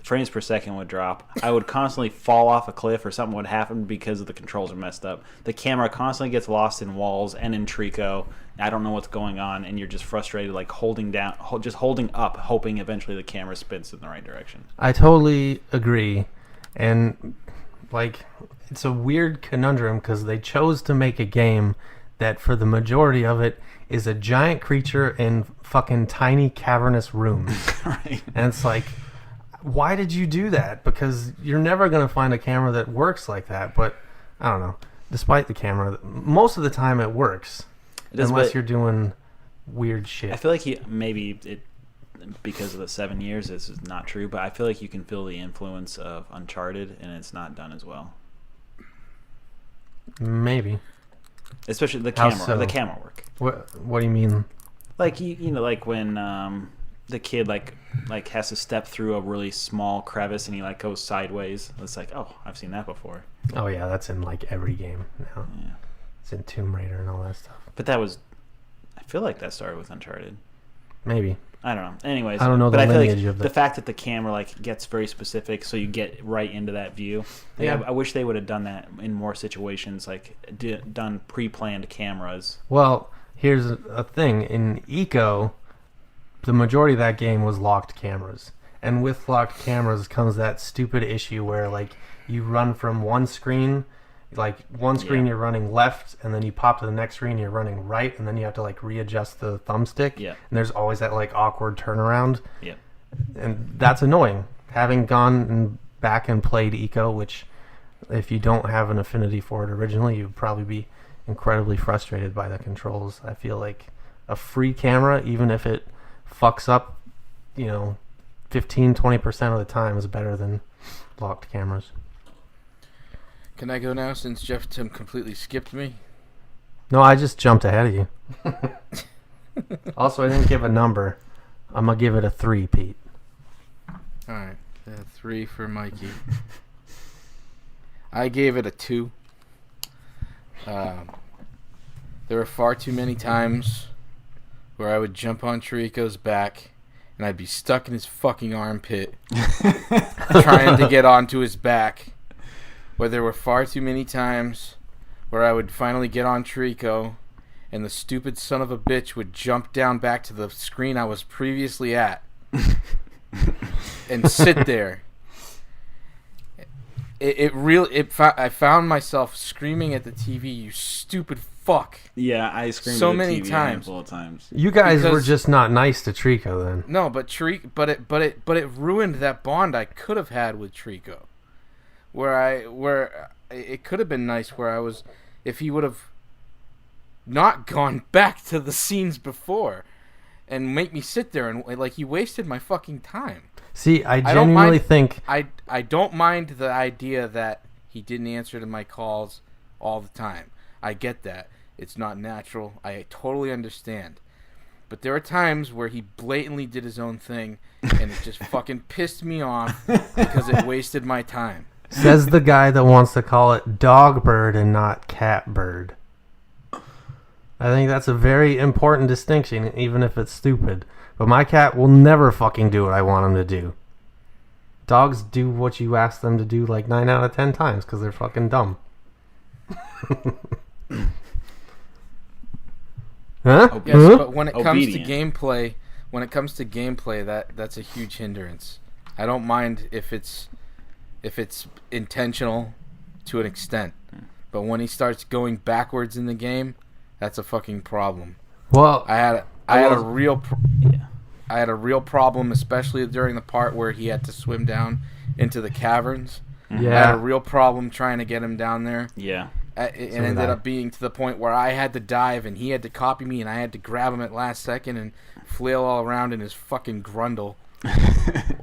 frames per second would drop. I would constantly fall off a cliff or something would happen because the controls are messed up. The camera constantly gets lost in walls and in Trico. I don't know what's going on, and you're just frustrated, like holding up, hoping eventually the camera spins in the right direction. I totally agree. And, like, it's a weird conundrum because they chose to make a game that, for the majority of it, is a giant creature in fucking tiny cavernous rooms. Right. And it's like, why did you do that? Because you're never going to find a camera that works like that. But, I don't know. Despite the camera, most of the time it works. Unless you're doing weird shit. I feel like because of the 7 years, this is not true, but I feel like you can feel the influence of Uncharted, and it's not done as well. Maybe. Especially the How camera, so? the camera work. What do you mean? Like you know, like when the kid like has to step through a really small crevice and he like goes sideways. It's like, oh, I've seen that before. Oh yeah, that's in like every game now. Yeah. It's in Tomb Raider and all that stuff. But I feel like that started with Uncharted. Maybe. I don't know. Anyways, I don't know the lineage of the fact that the camera like gets very specific, so you get right into that view. Like, Yeah. I wish they would have done that in more situations, like done pre-planned cameras. Well, here's a thing. In Eco, the majority of that game was locked cameras. And with locked cameras comes that stupid issue where like you run from one screen, you're running left, and then you pop to the next screen, you're running right, and then you have to like readjust the thumbstick. Yeah. And there's always that like awkward turnaround. Yeah. And that's annoying. Having gone back and played Eco, which if you don't have an affinity for it originally, you'd probably be incredibly frustrated by the controls. I feel like a free camera, even if it fucks up, 15-20% of the time, is better than locked cameras. Can I go now since Jeff Tim completely skipped me? No, I just jumped ahead of you. Also, I didn't give a number. I'm going to give it a 3, Pete. Alright, 3 for Mikey. I gave it a 2. There were far too many times where I would jump on Chirico's back and I'd be stuck in his fucking armpit trying to get onto his back. Where there were far too many times where I would finally get on Chirico and the stupid son of a bitch would jump down back to the screen I was previously at and sit there. I found myself screaming at the TV, "You stupid fuck!" Yeah, I screamed so at the many TV a times. handful of times. You guys were Because- just not nice to Trico then. No, but it ruined that bond I could have had with Trico. Where it could have been nice where I was, if he would have not gone back to the scenes before and make me sit there and like he wasted my fucking time. See, I don't genuinely mind- think I don't mind the idea that he didn't answer to my calls all the time. I get that. It's not natural. I totally understand. But there are times where he blatantly did his own thing and it just fucking pissed me off because it wasted my time. says the guy that wants to call it dog bird and not cat bird. I think that's a very important distinction, even if it's stupid. But my cat will never fucking do what I want him to do. Dogs do what you ask them to do like 9 out of 10 times because they're fucking dumb. Huh? Yes, Huh? but when it comes Obedient. to gameplay, that's a huge hindrance. I don't mind if it's intentional to an extent, but when he starts going backwards in the game, that's a fucking problem. Well, I had a real problem, especially during the part where he had to swim down into the caverns. I had a yeah. real problem trying to get him down there. Yeah. It did ended I. up being to the point where I had to dive and he had to copy me and I had to grab him at last second and flail all around in his fucking grundle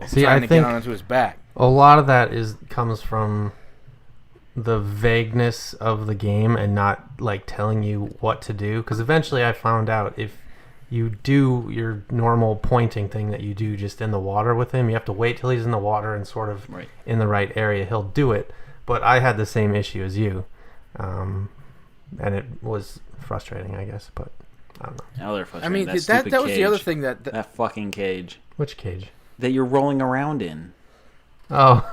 See, trying I to think get onto his back. a lot of that comes from the vagueness of the game and not like telling you what to do. Because eventually I found out if you do your normal pointing thing that you do just in the water with him, you have to wait till he's in the water and sort of in the right area. He'll do it. But I had the same issue as you. And it was frustrating, I guess. But I don't know. Now they're frustrating. I mean, that was the other thing that that fucking cage. Which cage? That you're rolling around in. Oh.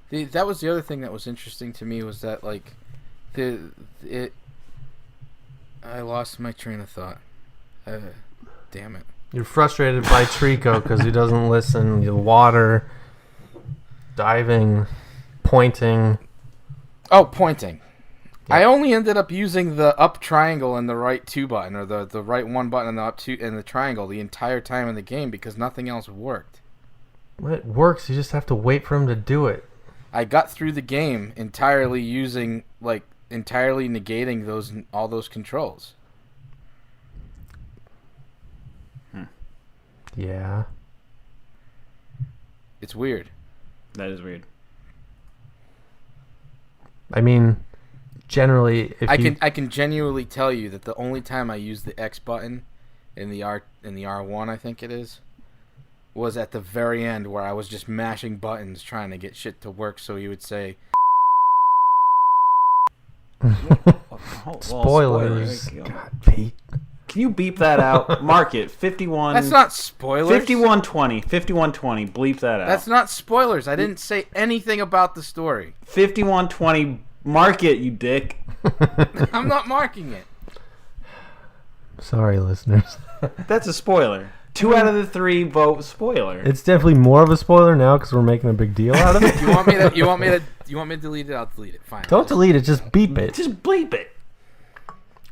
That was the other thing that was interesting to me was that like I lost my train of thought. Damn it. You're frustrated by Trico because he doesn't listen. The water, diving, pointing. Oh, pointing. Yeah. I only ended up using the up triangle and the right 2 button, or the right 1 button and the up 2 and the triangle the entire time in the game because nothing else worked. Well, it works. You just have to wait for him to do it. I got through the game entirely entirely negating all those controls. Yeah. It's weird. That is weird. I mean, generally, if I can genuinely tell you that the only time I used the X button in the R1, I think it is, was at the very end where I was just mashing buttons trying to get shit to work. So you would say, spoilers. God, Pete. Can you beep that out? Mark it. 51. That's not spoilers. 5120. 5120. Bleep that out. That's not spoilers. I didn't say anything about the story. 5120. Mark it, you dick. I'm not marking it. Sorry, listeners. That's a spoiler. 2 out of the 3 vote spoiler. It's definitely more of a spoiler now because we're making a big deal out of it. You want me to delete it? I'll delete it. Fine. Don't delete it. Just beep it. Just bleep it.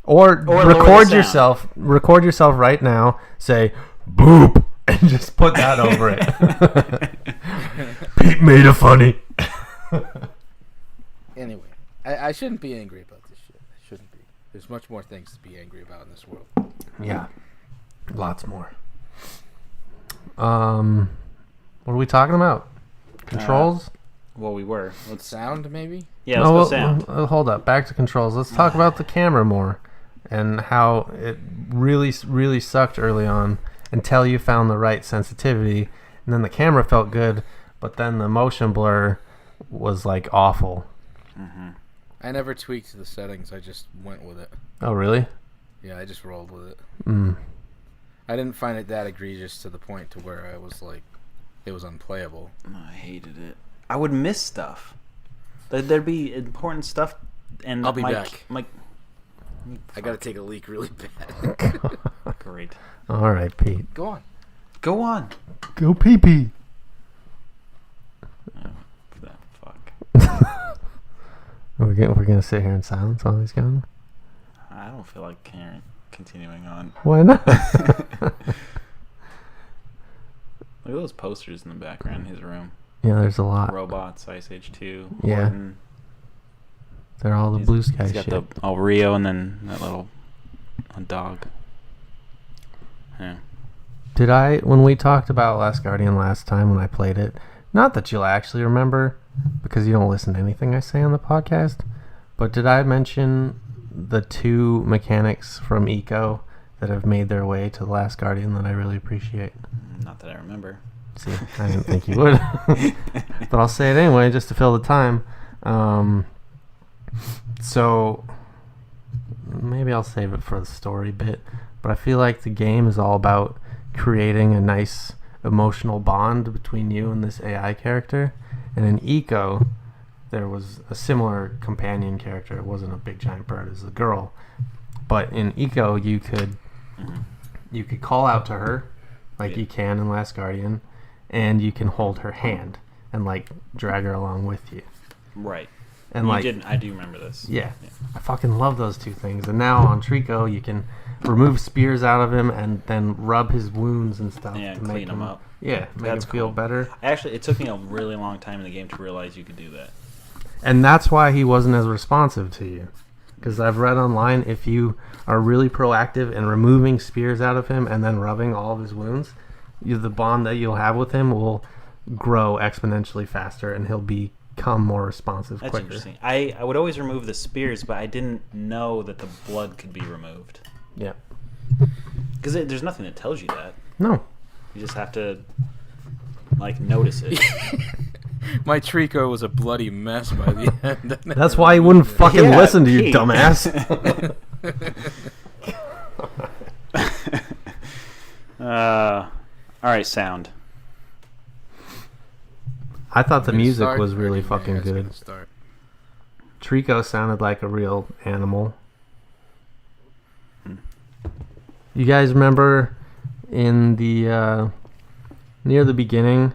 Or lower record the yourself. Record yourself right now. Say boop and just put that over it. Pete made it funny. Anyway, I shouldn't be angry about this shit. I shouldn't be. There's much more things to be angry about in this world. Yeah, lots more. What are we talking about? Controls? Well, we were. Let's Sound, maybe? Yeah, let's go sound. Hold up. Back to controls. Let's talk about the camera more and how it really, really sucked early on until you found the right sensitivity. And then the camera felt good, but then the motion blur was like awful. Mm-hmm. I never tweaked the settings. I just went with it. Oh, really? Yeah, I just rolled with it. Mm. I didn't find it that egregious to the point to where I was like, it was unplayable. I hated it. I would miss stuff. There'd be important stuff, and I'll be back. I gotta take a leak really bad. Great. All right, Pete. Go on. Go on. Go pee-pee. Oh, fuck. We're gonna sit here in silence while he's gone. I don't feel like continuing on. Why not? Look at those posters in the background in his room. Yeah, there's a lot. Robots, Ice Age 2. Yeah. Horton. They're all the blue sky He's got shit. the Rio and then that little dog. Yeah. Did I, when we talked about Last Guardian last time when I played it, not that you'll actually remember because you don't listen to anything I say on the podcast, but did I mention the 2 mechanics from Eco that have made their way to The Last Guardian that I really appreciate? Not that I remember. See, I didn't think you would. But I'll say it anyway just to fill the time. So maybe I'll save it for the story bit, but I feel like the game is all about creating a nice emotional bond between you and this AI character. And in Eco, there was a similar companion character. It wasn't a big giant bird, it was a girl. But in Eco, you could call out to her like you can in Last Guardian, and you can hold her hand and like drag her along with you. Right. And I do remember this. Yeah. I fucking love those 2 things. And now on Trico, you can remove spears out of him and then rub his wounds and stuff Yeah, to clean make him up. Yeah, make That's him feel cool. better. Actually, it took me a really long time in the game to realize you could do that. And that's why he wasn't as responsive to you. Because I've read online, if you are really proactive in removing spears out of him and then rubbing all of his wounds, the bond that you'll have with him will grow exponentially faster, and he'll be become more responsive That's quicker. interesting. I would always remove the spears, but I didn't know that the blood could be removed. Yeah. Because there's nothing that tells you that. No. You just have to, like, notice it. My Trico was a bloody mess by the end. That's why you wouldn't fucking Yeah, listen to you, Pete. dumbass. All right, sound. I thought the Want me to music start, was or really do you fucking guys gonna good. start? Trico sounded like a real animal. You guys remember in the near the beginning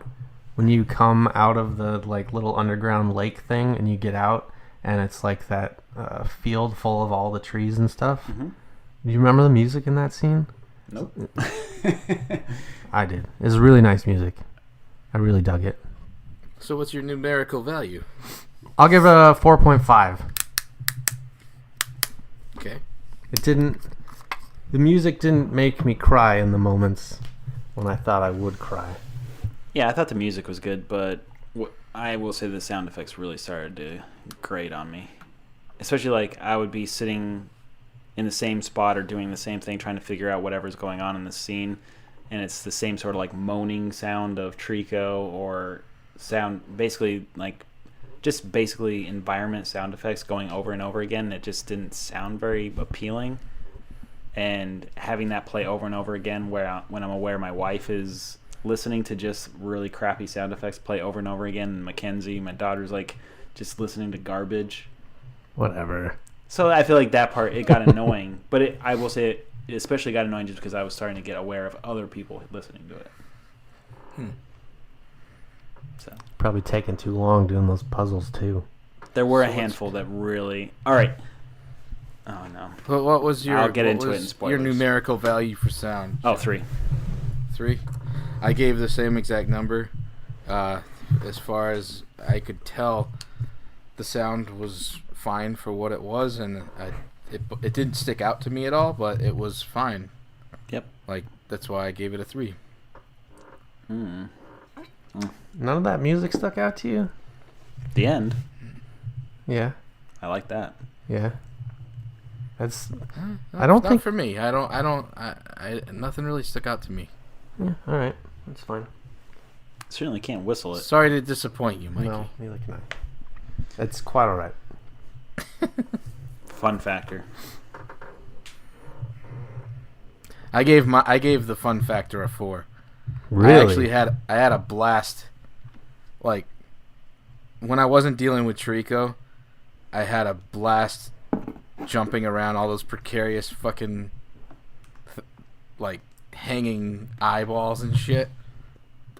when you come out of the like little underground lake thing and you get out and it's like that field full of all the trees and stuff? Mm-hmm. Do you remember the music in that scene? Nope. I did. It was really nice music. I really dug it. So what's your numerical value? I'll give it a 4.5. Okay. It didn't. The music didn't make me cry in the moments when I thought I would cry. Yeah, I thought the music was good, but I will say the sound effects really started to grate on me. Especially, like, I would be sitting in the same spot or doing the same thing, trying to figure out whatever's going on in the scene, and it's the same sort of, like, moaning sound of Trico or sound, basically, like, just basically environment sound effects going over and over again. It just didn't sound very appealing. And having that play over and over again when I'm aware my wife is listening to just really crappy sound effects play over and over again, and Mackenzie, my daughter's, like, just listening to garbage. Whatever. So I feel like that part, it got annoying. But I will say it especially got annoying just because I was starting to get aware of other people listening to it. So Probably taking too long doing those puzzles too. there were a handful that really... All right. Oh, no. But what was your? I'll get what into it was in Your spoilers. numerical value for sound? Oh, 3. 3. I gave the same exact number. As far as I could tell, the sound was fine for what it was, and it didn't stick out to me at all. But it was fine. Yep. Like, that's why I gave it a 3. Mm. None of that music stuck out to you? The end. Yeah. I like that. Yeah. That's. Not, I don't not think. for me. I nothing really stuck out to me. Yeah. All right. That's fine. Certainly can't whistle it. Sorry to disappoint you, Mikey. No, neither can I. It's quite all right. Fun factor. I gave the fun factor a 4. Really? I actually had a blast. Like, when I wasn't dealing with Trico, I had a blast jumping around all those precarious fucking like hanging eyeballs and shit.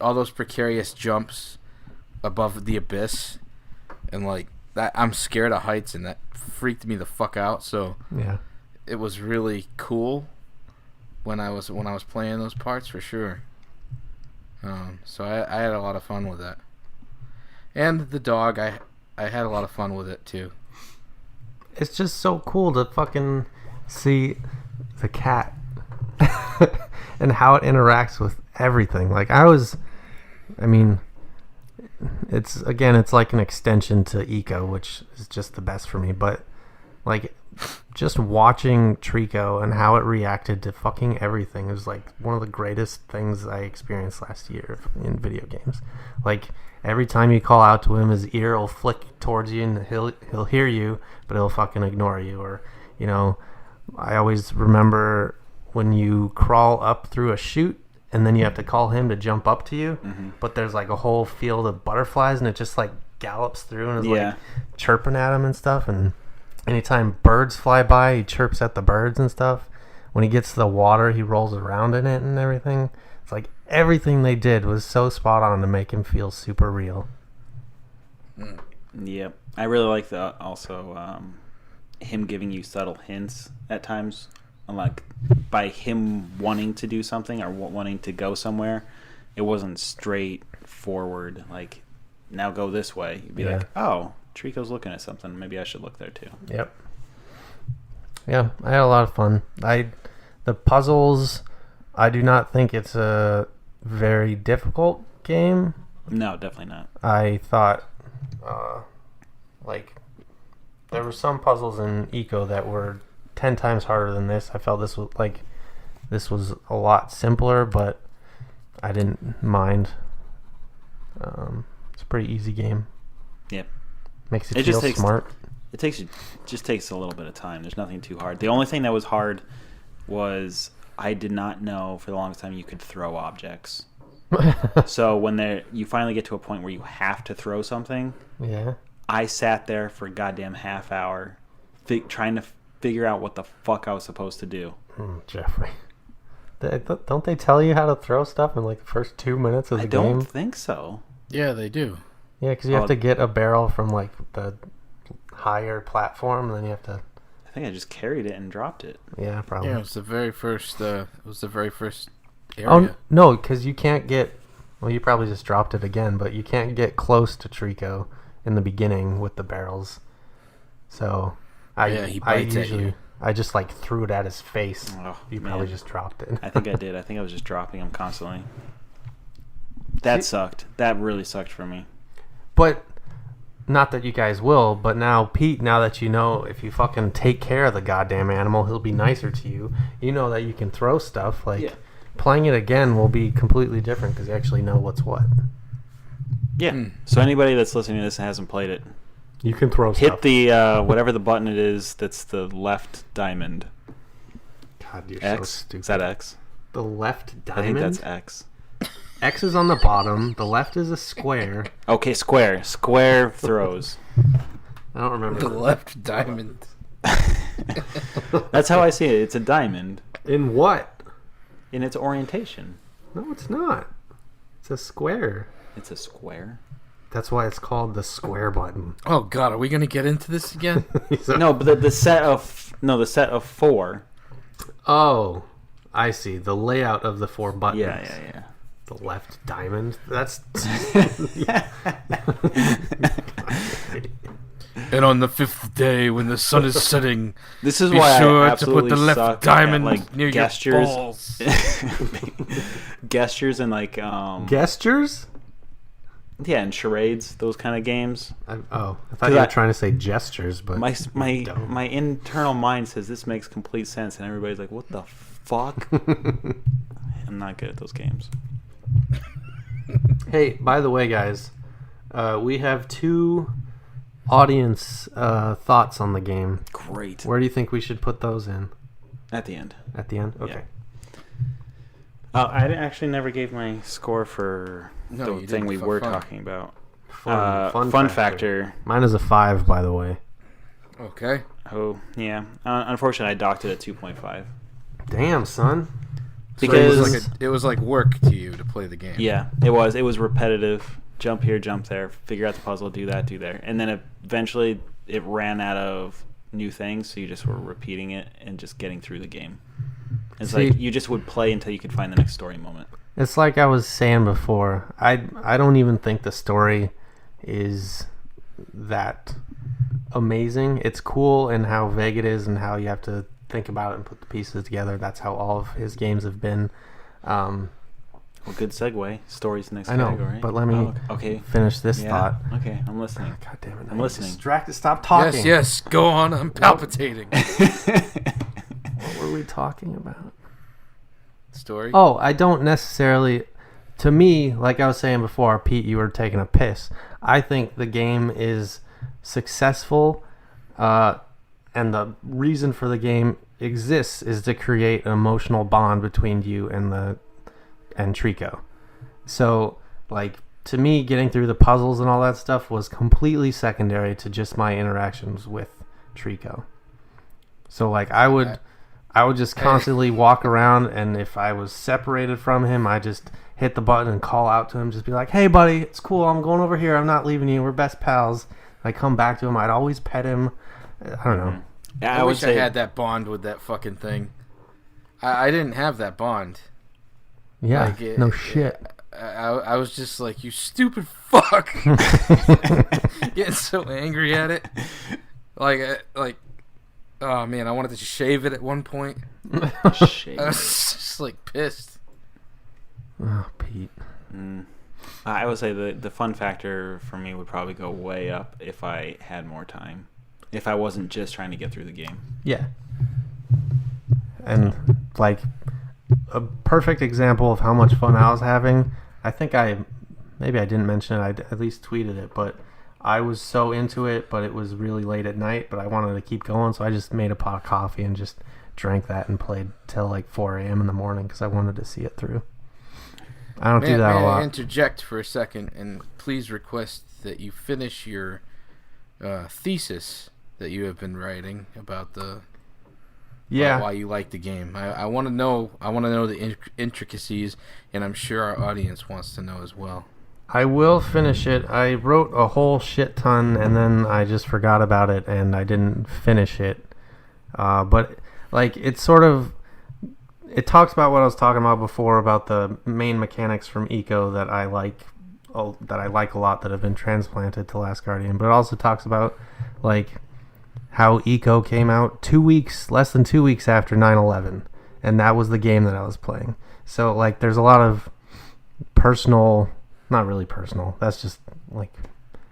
All those precarious jumps above the abyss, and like that, I'm scared of heights, and that freaked me the fuck out. So Yeah. it was really cool when I was playing those parts for sure. So I had a lot of fun with that, and the dog, I had a lot of fun with it too. It's just so cool to fucking see the cat and how it interacts with everything. Like it's like an extension to Eco, which is just the best for me. But like, just watching Trico and how it reacted to fucking everything is like one of the greatest things I experienced last year in video games. Like, every time you call out to him, his ear will flick towards you and he'll hear you, but he'll fucking ignore you. Or, you know, I always remember when you crawl up through a chute and then you have to call him to jump up to you, but there's like a whole field of butterflies and it just like gallops through and is like chirping at him and stuff. And anytime birds fly by, he chirps at the birds and stuff. When he gets to the water, he rolls around in it and everything. It's like everything they did was so spot on to make him feel super real. Yep. I really like him giving you subtle hints at times. Like, by him wanting to do something or wanting to go somewhere, it wasn't straightforward. Like, now go this way. You'd be like, oh, Trico's looking at something. Maybe I should look there too. Yep. Yeah, I had a lot of fun. The puzzles, I do not think it's a very difficult game. No, definitely not. I thought like there were some puzzles in Eco that were 10 times harder than this. I felt this was a lot simpler, but I didn't mind. It's a pretty easy game. Yep. Makes you feel smart. Just takes a little bit of time. There's nothing too hard. The only thing that was hard was I did not know for the longest time you could throw objects. So when you finally get to a point where you have to throw something, yeah, I sat there for a goddamn half hour trying to figure out what the fuck I was supposed to do. Jeffrey. Don't they tell you how to throw stuff in like the first 2 minutes of the game? I don't think so. Yeah, they do. Yeah, because you have to get a barrel from like the higher platform, and then you have to. I think I just carried it and dropped it. Yeah, probably. Yeah, it was the very first. Area. Oh no, because you can't get. Well, you probably just dropped it again, but you can't get close to Trico in the beginning with the barrels. So he bites at you. I just like threw it at his face. Oh, you probably just dropped it. I think I did. I think I was just dropping him constantly. That sucked. That really sucked for me. But not that you guys will, but now Pete, now that you know if you fucking take care of the goddamn animal, he'll be nicer to you. You know that you can throw stuff. Like playing it again will be completely different because you actually know what's what. Yeah. So anybody that's listening to this and hasn't played it, you can throw hit the whatever the button it is that's the left diamond. God, you're X? so stupid. Is that X? The left diamond? I think that's X. X is on the bottom. The left is a square. Okay, square. Square throws. I don't remember. The left diamond. That's how I see it. It's a diamond. In what? In its orientation. No, it's not. It's a square. It's a square? That's why it's called the square button. Oh God, are we gonna get into this again? No, but the set of four. Oh, I see. The layout of the four buttons. Yeah. The left diamond. That's. And on the fifth day, when the sun is setting, this is be why sure I to put the absolutely left suck diamond at, like, near gestures. your balls. Gestures and like Gestures? Yeah, and charades, those kind of games. I thought you were trying to say gestures, but my internal mind says this makes complete sense, and everybody's like, "What the fuck?" I'm not good at those games. Hey, by the way, guys, we have 2 audience thoughts on the game. Great. Where do you think we should put those in? At the end. At the end? Okay. Yeah. I actually never gave my score for the thing we were talking about. Fun factor. Mine is a 5, by the way. Okay. Oh, yeah. Unfortunately, I docked it at 2.5. Damn, son. Because so it was like work to you to play the game. Yeah, it was. It was repetitive. Jump here, jump there. Figure out the puzzle. Do that, do there. And then eventually it ran out of new things, so you just were repeating it and just getting through the game. It's like you just would play until you could find the next story moment. It's like I was saying before. I don't even think the story is that amazing. It's cool and how vague it is and how you have to think about it and put the pieces together. That's how all of his games have been. Well, good segue. Stories next I know, category. but let me finish this thought. Okay, I'm listening. God damn it! I'm listening. Distracted. Stop talking. Yes. Go on. I'm palpitating. What were we talking about? Story. Oh, I don't necessarily. To me, like I was saying before, Pete, you were taking a piss. I think the game is successful, and the reason for the game exists is to create an emotional bond between you and Trico. So, like, to me, getting through the puzzles and all that stuff was completely secondary to just my interactions with Trico. So, like, I would just constantly walk around, and if I was separated from him, I just hit the button and call out to him, just be like, "Hey, buddy, it's cool. I'm going over here. I'm not leaving you. We're best pals." I come back to him. I'd always pet him. I don't know. I wish I had that bond with that fucking thing. I didn't have that bond. Yeah, no shit. I was just like, you stupid fuck. Getting so angry at it. Like, oh man, I wanted to shave it at one point. Shave. I was just like pissed. Oh, Pete. I would say the fun factor for me would probably go way up if I had more time. If I wasn't just trying to get through the game. Yeah. And like a perfect example of how much fun I was having, I think maybe I didn't mention it, I at least tweeted it, but I was so into it, but it was really late at night, but I wanted to keep going, so I just made a pot of coffee and just drank that and played till like 4 a.m. in the morning because I wanted to see it through. I don't do that a lot. May I interject for a second and please request that you finish your thesis that you have been writing about why you like the game. I want to know. I want to know the intricacies, and I'm sure our audience wants to know as well. I will finish it. I wrote a whole shit ton, and then I just forgot about it, and I didn't finish it. But like it talks about what I was talking about before about the main mechanics from Eco that I like a lot that have been transplanted to Last Guardian. But it also talks about like how Eco came out less than 2 weeks after 9/11, and that was the game that I was playing. So like there's a lot of personal, not really personal, that's just like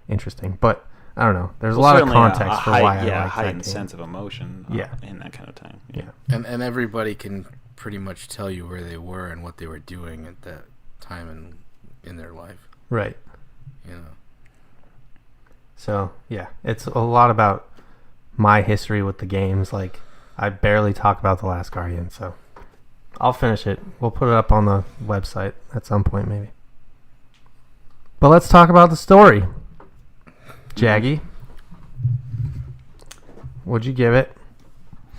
interesting, but I don't know, there's a lot of context for why I like heightened that game. sense of emotion in that kind of time. And everybody can pretty much tell you where they were and what they were doing at that time in their life, right? You know. So yeah, it's a lot about my history with the games. Like I barely talk about The Last Guardian, so I'll finish it. We'll put it up on the website at some point maybe. But let's talk about the story. Jaggy, what'd you give it?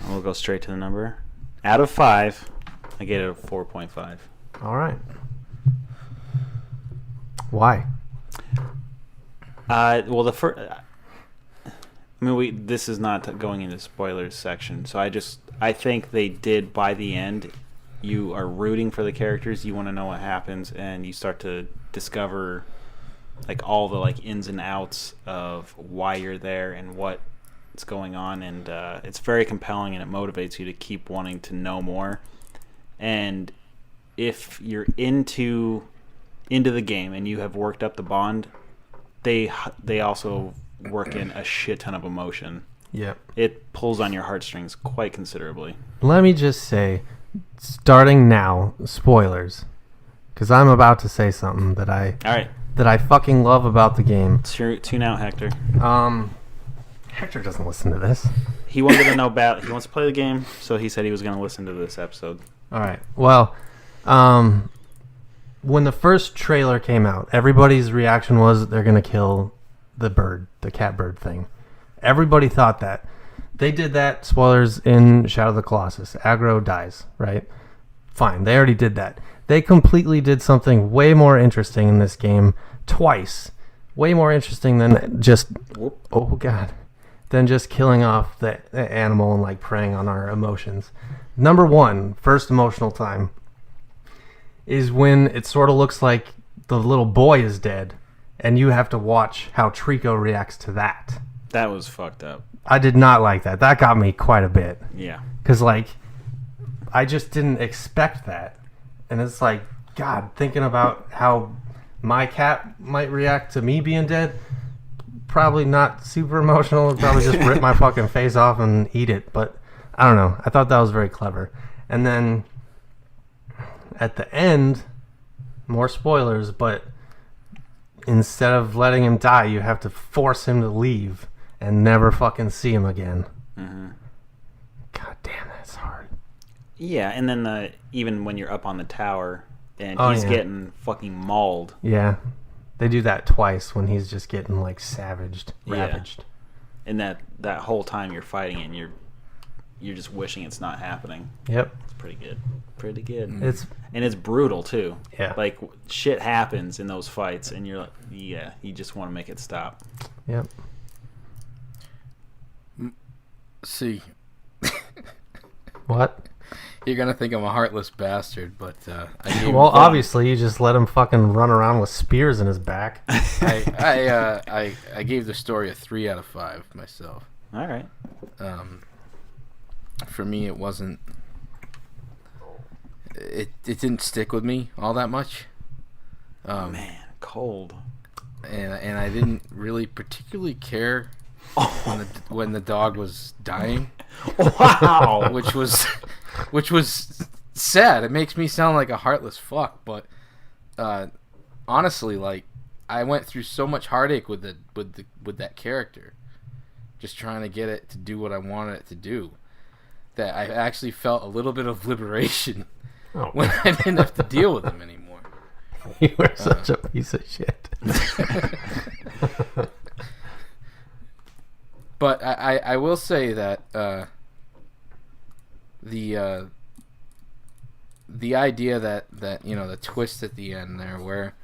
We'll go straight to the number. Out of 5, I gave it a 4.5. All right. Why? Well, the first. I mean, this is not going into spoilers section, so I think they did by the end. You are rooting for the characters. You want to know what happens, and you start to discover like all the like ins and outs of why you're there and what's going on, and it's very compelling and it motivates you to keep wanting to know more. And if you're into the game and you have worked up the bond, they also work in a shit ton of emotion. Yep. It pulls on your heartstrings quite considerably. Let me just say, starting now, spoilers, because I'm about to say something that I fucking love about the game. Tune out, Hector. Hector doesn't listen to this. He wanted to know about. He wants to play the game, so he said he was going to listen to this episode. All right. Well, when the first trailer came out, everybody's reaction was they're going to kill the catbird thing. Everybody thought that. They did that, spoilers, in Shadow of the Colossus. Aggro dies, right? Fine, they already did that. They completely did something way more interesting in this game twice. Way more interesting than just, than just killing off the animal and like preying on our emotions. Number one, first emotional time, is when it sort of looks like the little boy is dead, and you have to watch how Trico reacts to that. That was fucked up. I did not like that. That got me quite a bit. Yeah. Because, like, I just didn't expect that. And it's like, God, thinking about how my cat might react to me being dead, probably not super emotional. It'd probably just rip my fucking face off and eat it. But I don't know. I thought that was very clever. And then at the end, more spoilers, but instead of letting him die, you have to force him to leave and never fucking see him again. Mm-hmm. God damn, that's hard. Yeah, and then even when you're up on the tower and he's getting fucking mauled. Yeah, they do that twice when he's just getting like ravaged. And that whole time you're fighting and you're just wishing it's not happening. Yep. It's pretty good. And it's brutal too. Yeah. Like shit happens in those fights and you're like, yeah, you just want to make it stop. Yep. See. What? You're gonna think I'm a heartless bastard, but obviously you just let him fucking run around with spears in his back. I gave the story a 3 out of 5 myself. All right. For me, it wasn't. It didn't stick with me all that much. Man, cold. And I didn't really particularly care when the dog was dying. Wow. which was sad. It makes me sound like a heartless fuck, but honestly, like, I went through so much heartache with that character, just trying to get it to do what I wanted it to do, that I actually felt a little bit of liberation when I didn't have to deal with him anymore. You were such a piece of shit. But I will say that the idea that the twist at the end there, where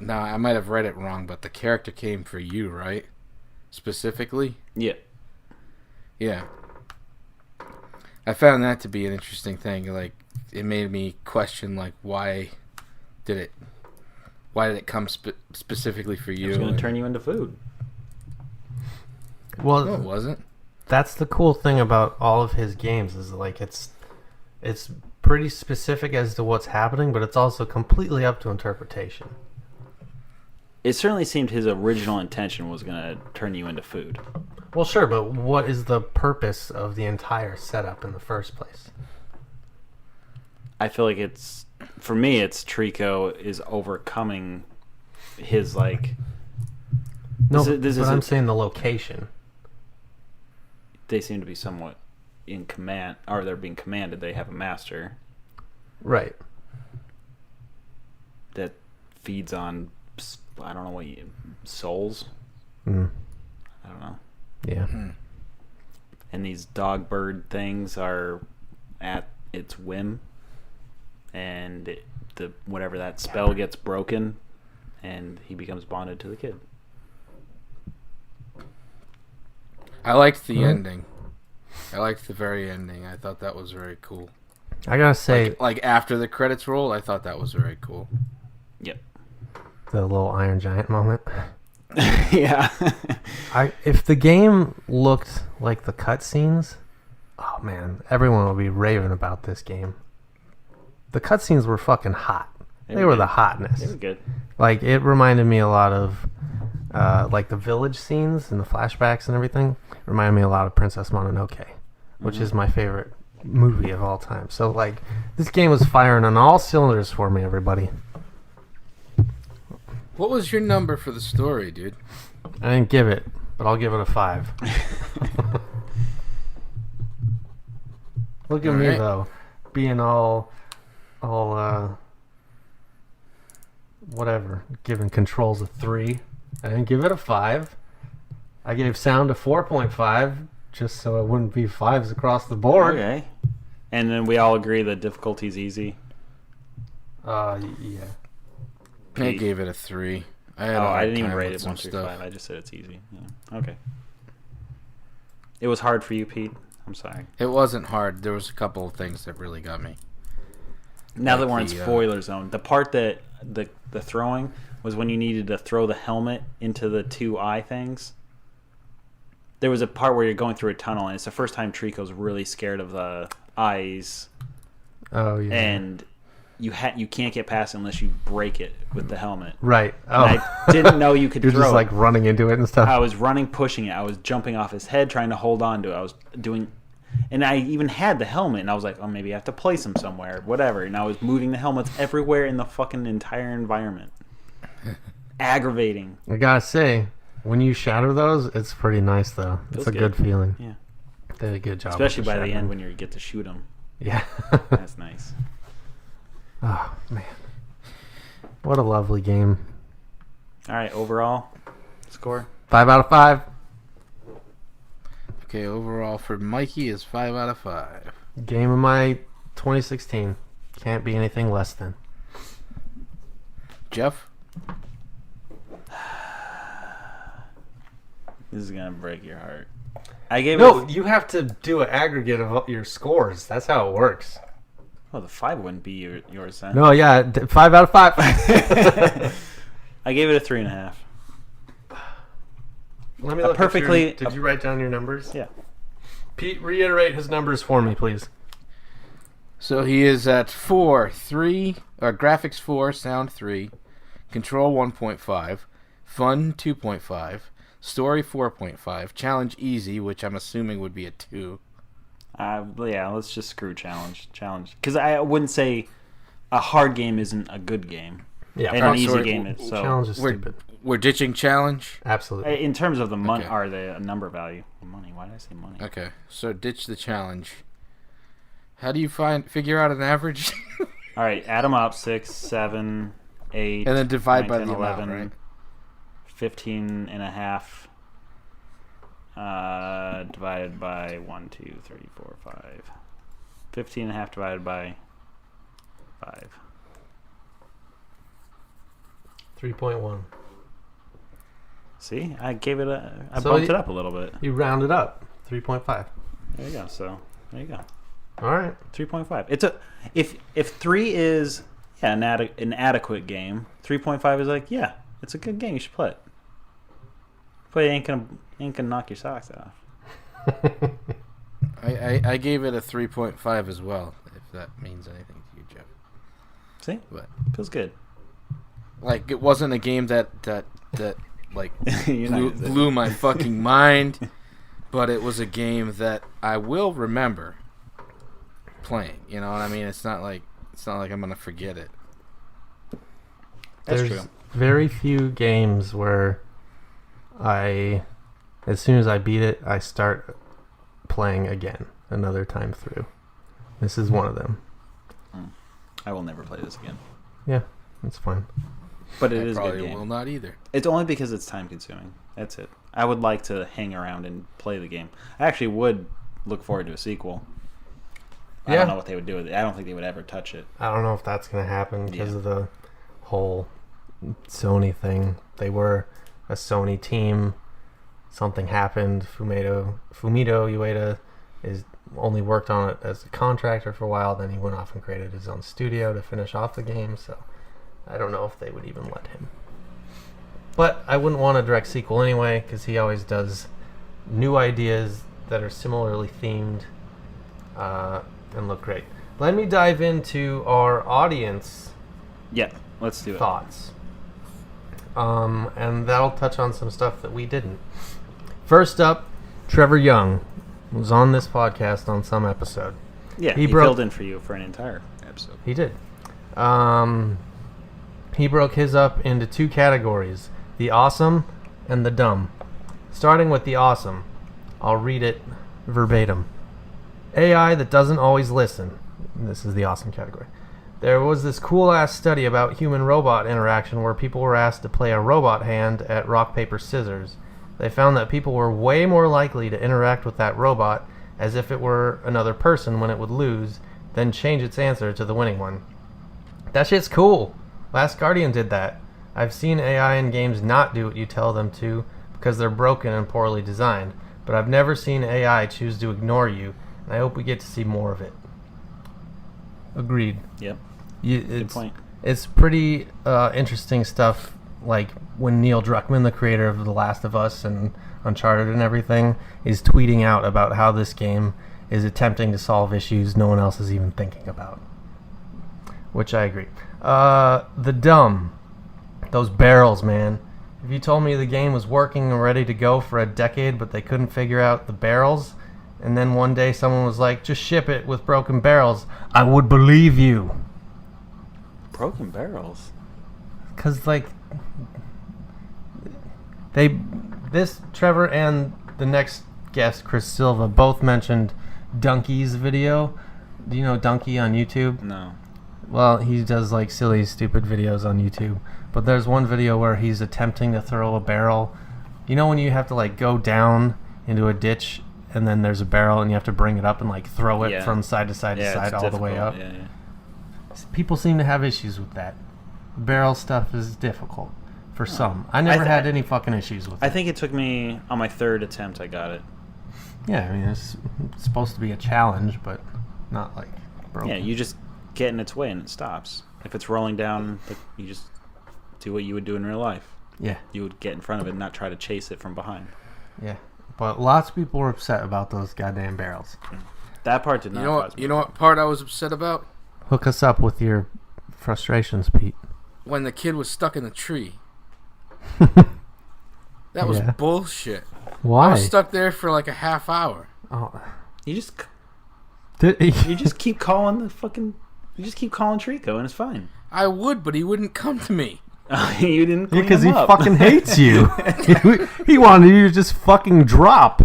now I might have read it wrong, but the character came for you, right? Specifically? Yeah. Yeah. I found that to be an interesting thing. Like, it made me question, like, why did it come specifically for you? It's going to turn you into food. Well, No, it wasn't. that's the cool thing about all of his games is, like, it's pretty specific as to what's happening, but it's also completely up to interpretation. It certainly seemed his original intention was going to turn you into food. Well, sure, but what is the purpose of the entire setup in the first place? I feel like for me, it's Trico is overcoming his, like... No, this but I'm saying the location. They seem to be somewhat in command, or they're being commanded. They have a master Right. that feeds on, I don't know what souls? Mm. I don't know. Yeah. And these dog bird things are at its whim, and whatever that spell gets broken, and he becomes bonded to the kid. I liked the ending. I liked the very ending. I thought that was very cool. I gotta say, Like after the credits rolled, I thought that was very cool. Yep. the little Iron Giant moment. Yeah. If the game looked like the cutscenes, oh man, everyone would be raving about this game. The cutscenes were fucking hot. They were the hotness. It was good. Like, it reminded me a lot of like the village scenes and the flashbacks and everything. Reminded me a lot of Princess Mononoke, which is my favorite movie of all time. So, like, this game was firing on all cylinders for me, everybody. What was your number for the story, dude? I didn't give it, but I'll give it a 5. Look at me, Alright. though, being all whatever, giving controls a 3. I didn't give it a 5. I gave sound a 4.5, just so it wouldn't be 5s across the board. Okay. And then we all agree that difficulty's easy. Yeah. I gave it a 3. I didn't even rate it 1 through 5. I just said it's easy. Yeah. Okay. It was hard for you, Pete. I'm sorry. It wasn't hard. There was a couple of things that really got me. Now that Like we're in the, spoiler zone, the part that the throwing was when you needed to throw the helmet into the 2 eye things. There was a part where you're going through a tunnel, and it's the first time Trico's really scared of the eyes, Oh, yeah. and you can't get past it unless you break it with the helmet. Right. Oh. And I didn't know you could You're throw just, it. like, running into it and stuff. I was running, pushing it. I was jumping off his head, trying to hold on to it. I was doing... And I even had the helmet, and I was like, oh, maybe I have to place him somewhere, whatever. And I was moving the helmets everywhere in the fucking entire environment. Aggravating. I gotta say, when you shatter those, it's pretty nice, though. It's Feels a good good. feeling. Yeah. They did a good job. Especially with by the end shattering. when you get to shoot them. Yeah. That's nice. Oh, man. What a lovely game. All right, overall score? 5 out of 5. Okay, overall for Mikey is 5 out of 5. Game of my 2016. Can't be anything less than. Jeff? This is going to break your heart. I gave No, it... you have to do an aggregate of your scores. That's how it works. Oh, the 5 wouldn't be yours then. No, yeah, 5 out of 5. I gave it a 3.5. Let me look perfectly- Did you write down your numbers? Yeah. Pete, reiterate his numbers for me, please. So he is at 4, 3, graphics 4, sound 3, control 1.5, fun 2.5, story 4.5, challenge easy, which I'm assuming would be a 2. Yeah, let's just screw challenge. Because I wouldn't say a hard game isn't a good game. Yeah, and an easy game is. So challenge is stupid. We're ditching challenge? Absolutely. in terms of the money, Okay. or the number value. Money. Why did I say money? Okay, so ditch the challenge. How do you figure out an average? All right, add them up: 6, 7, 8, And then divide 9, by 10, the 11, amount, right? 15 and a half. Divided by 1, 2, 3, 4, 5. 15 and a half divided by 5. 3.1. See, I gave it I So bumped it up a little bit. You rounded up. 3.5. There you go. So there you go. All right. 3.5. It's if 3 is an adequate game, 3.5 is like, yeah, it's a good game. You should play it. But it ain't gonna knock your socks off. I gave it a 3.5 as well, if that means anything to you, Jeff. See, But feels good. like, it wasn't a game that like You're not gonna say blew my fucking mind, but it was a game that I will remember playing. You know what I mean? It's not like I'm gonna forget it. That's There's true. very few games where as soon as I beat it, I start playing again another time through. This is one of them. I will never play this again. Yeah, it's fun. But it I is a good probably game. will not either. It's only because it's time consuming. That's it. I would like to hang around and play the game. I actually would look forward to a sequel. I Yeah. don't know what they would do with it. I don't think they would ever touch it. I don't know if that's going to happen because Yeah. of the whole Sony thing. They were a Sony team. Something happened. Fumito Ueda is only worked on it as a contractor for a while. Then he went off and created his own studio to finish off the game. So I don't know if they would even let him. But I wouldn't want a direct sequel anyway because he always does new ideas that are similarly themed and look great. Let me dive into our audience Yeah, let's do it. thoughts. And that'll touch on some stuff that we didn't. First up, Trevor Young was on this podcast on some episode. Yeah, He he broke- filled in for you for an entire episode. He did. He broke his up into two categories, the awesome and the dumb. Starting with the awesome, I'll read it verbatim. AI that doesn't always listen. This is the awesome category. There was this cool-ass study about human-robot interaction where people were asked to play a robot hand at rock, paper, scissors. They found that people were way more likely to interact with that robot as if it were another person when it would lose, then change its answer to the winning one. That shit's cool. Last Guardian did that. I've seen AI in games not do what you tell them to because they're broken and poorly designed, but I've never seen AI choose to ignore you, and I hope we get to see more of it. Agreed. Yep. Good Good point. It's pretty interesting stuff, like when Neil Druckmann, the creator of The Last of Us and Uncharted and everything, is tweeting out about how this game is attempting to solve issues no one else is even thinking about. Which I agree. The dumb. Those barrels, man. If you told me the game was working and ready to go for a decade, but they couldn't figure out the barrels, and then one day someone was like, just ship it with broken barrels, I would believe you. Broken barrels. Because, like, Trevor and the next guest, Chris Silva, both mentioned Donkey's video. Do you know Donkey on YouTube? No. Well, he does, like, silly, stupid videos on YouTube. But there's one video where he's attempting to throw a barrel. You know when you have to, like, go down into a ditch and then there's a barrel and you have to bring it up and, like, throw it Yeah. from side to side to side it's all the way up? difficult. Yeah. People seem to have issues with that. Barrel stuff is difficult for some. I never had any fucking issues with it. I think it took me, on my third attempt, I got it. Yeah, I mean, it's supposed to be a challenge, but not, like, broken. Yeah, you just get in its way and it stops. If it's rolling down, you just do what you would do in real life. Yeah, You would get in front of it and not try to chase it from behind. yeah. But lots of people were upset about those goddamn barrels. That part did not cause me. You know what part I was upset about? Hook us up with your frustrations, Pete. When the kid was stuck in the tree. That was Yeah. bullshit. Why? I was stuck there for like a half hour. Oh. You just Did, you just keep calling Trico and it's fine. I would, but he wouldn't come to me. You didn't clean because him he up. fucking hates you. He wanted you to just fucking drop.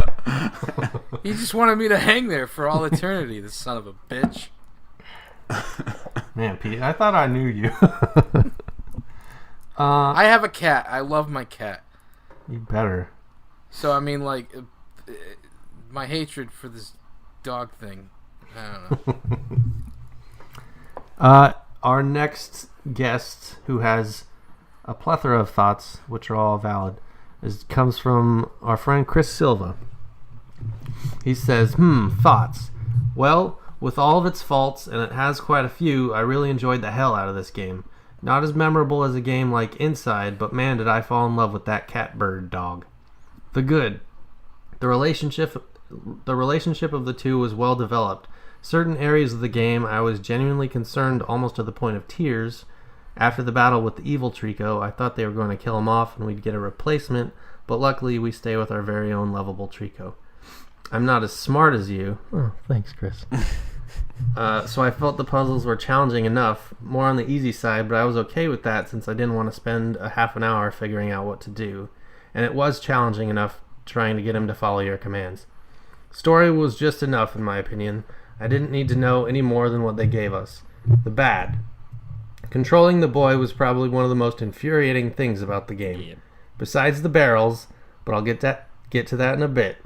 He just wanted me to hang there for all eternity, this son of a bitch. Man, Pete, I thought I knew you. I have a cat. I love my cat. You better. So, I mean, like, my hatred for this dog thing, I don't know. Our next guest, who has a plethora of thoughts, which are all valid, comes from our friend Chris Silva. He says, thoughts. Well, with all of its faults, and it has quite a few, I really enjoyed the hell out of this game. Not as memorable as a game like Inside, but man, did I fall in love with that cat-bird dog. The good. The relationship of the two was well developed. Certain areas of the game I was genuinely concerned almost to the point of tears. After the battle with the evil Trico, I thought they were going to kill him off and we'd get a replacement, but luckily we stay with our very own lovable Trico. I'm not as smart as you. Oh, thanks, Chris. So I felt the puzzles were challenging enough, more on the easy side, but I was okay with that since I didn't want to spend a half an hour figuring out what to do. And it was challenging enough trying to get him to follow your commands. Story was just enough, in my opinion. I didn't need to know any more than what they gave us. The bad. Controlling the boy was probably one of the most infuriating things about the game. Yeah. Besides the barrels, but I'll get to that in a bit.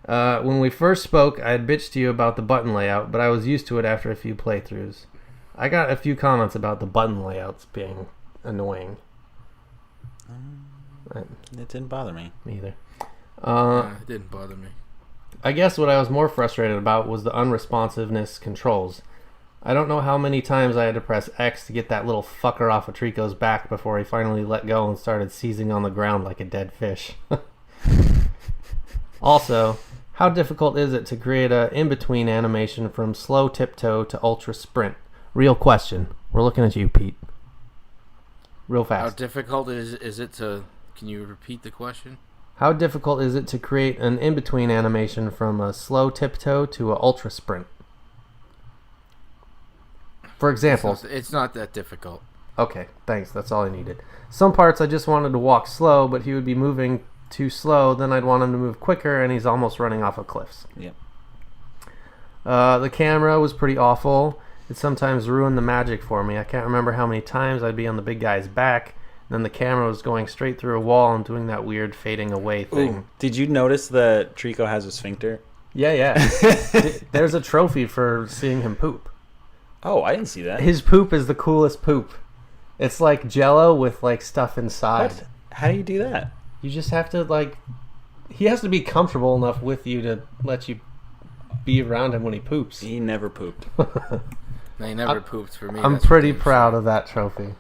When we first spoke, I had bitched to you about the button layout, but I was used to it after a few playthroughs. I got a few comments about the button layouts being annoying. It didn't bother me. Me either. It didn't bother me. I guess what I was more frustrated about was the unresponsiveness controls. I don't know how many times I had to press X to get that little fucker off of Trico's back before he finally let go and started seizing on the ground like a dead fish. Also, how difficult is it to create a in-between animation from slow tiptoe to ultra sprint? Real question. We're looking at you, Pete. Real How fast. difficult is it to... Can you repeat the question? How difficult is it to create an in-between animation from a slow tiptoe to a ultra sprint? For example... It's not that difficult. Okay, thanks. That's all I needed. Some parts I just wanted to walk slow, but he would be moving too slow. Then I'd want him to move quicker, and he's almost running off of cliffs. Yep. The camera was pretty awful. It sometimes ruined the magic for me. I can't remember how many times I'd be on the big guy's back, and then the camera was going straight through a wall and doing that weird fading away thing. Ooh, did you notice that Trico has a sphincter? Yeah. There's a trophy for seeing him poop. Oh, I didn't see that. His poop is the coolest poop. It's like Jell-O with like stuff inside. What? How do you do that? You just have to like... He has to be comfortable enough with you to let you be around him when he poops. He never pooped. No, he never pooped for me. I'm that's pretty for damn proud sure. of that trophy.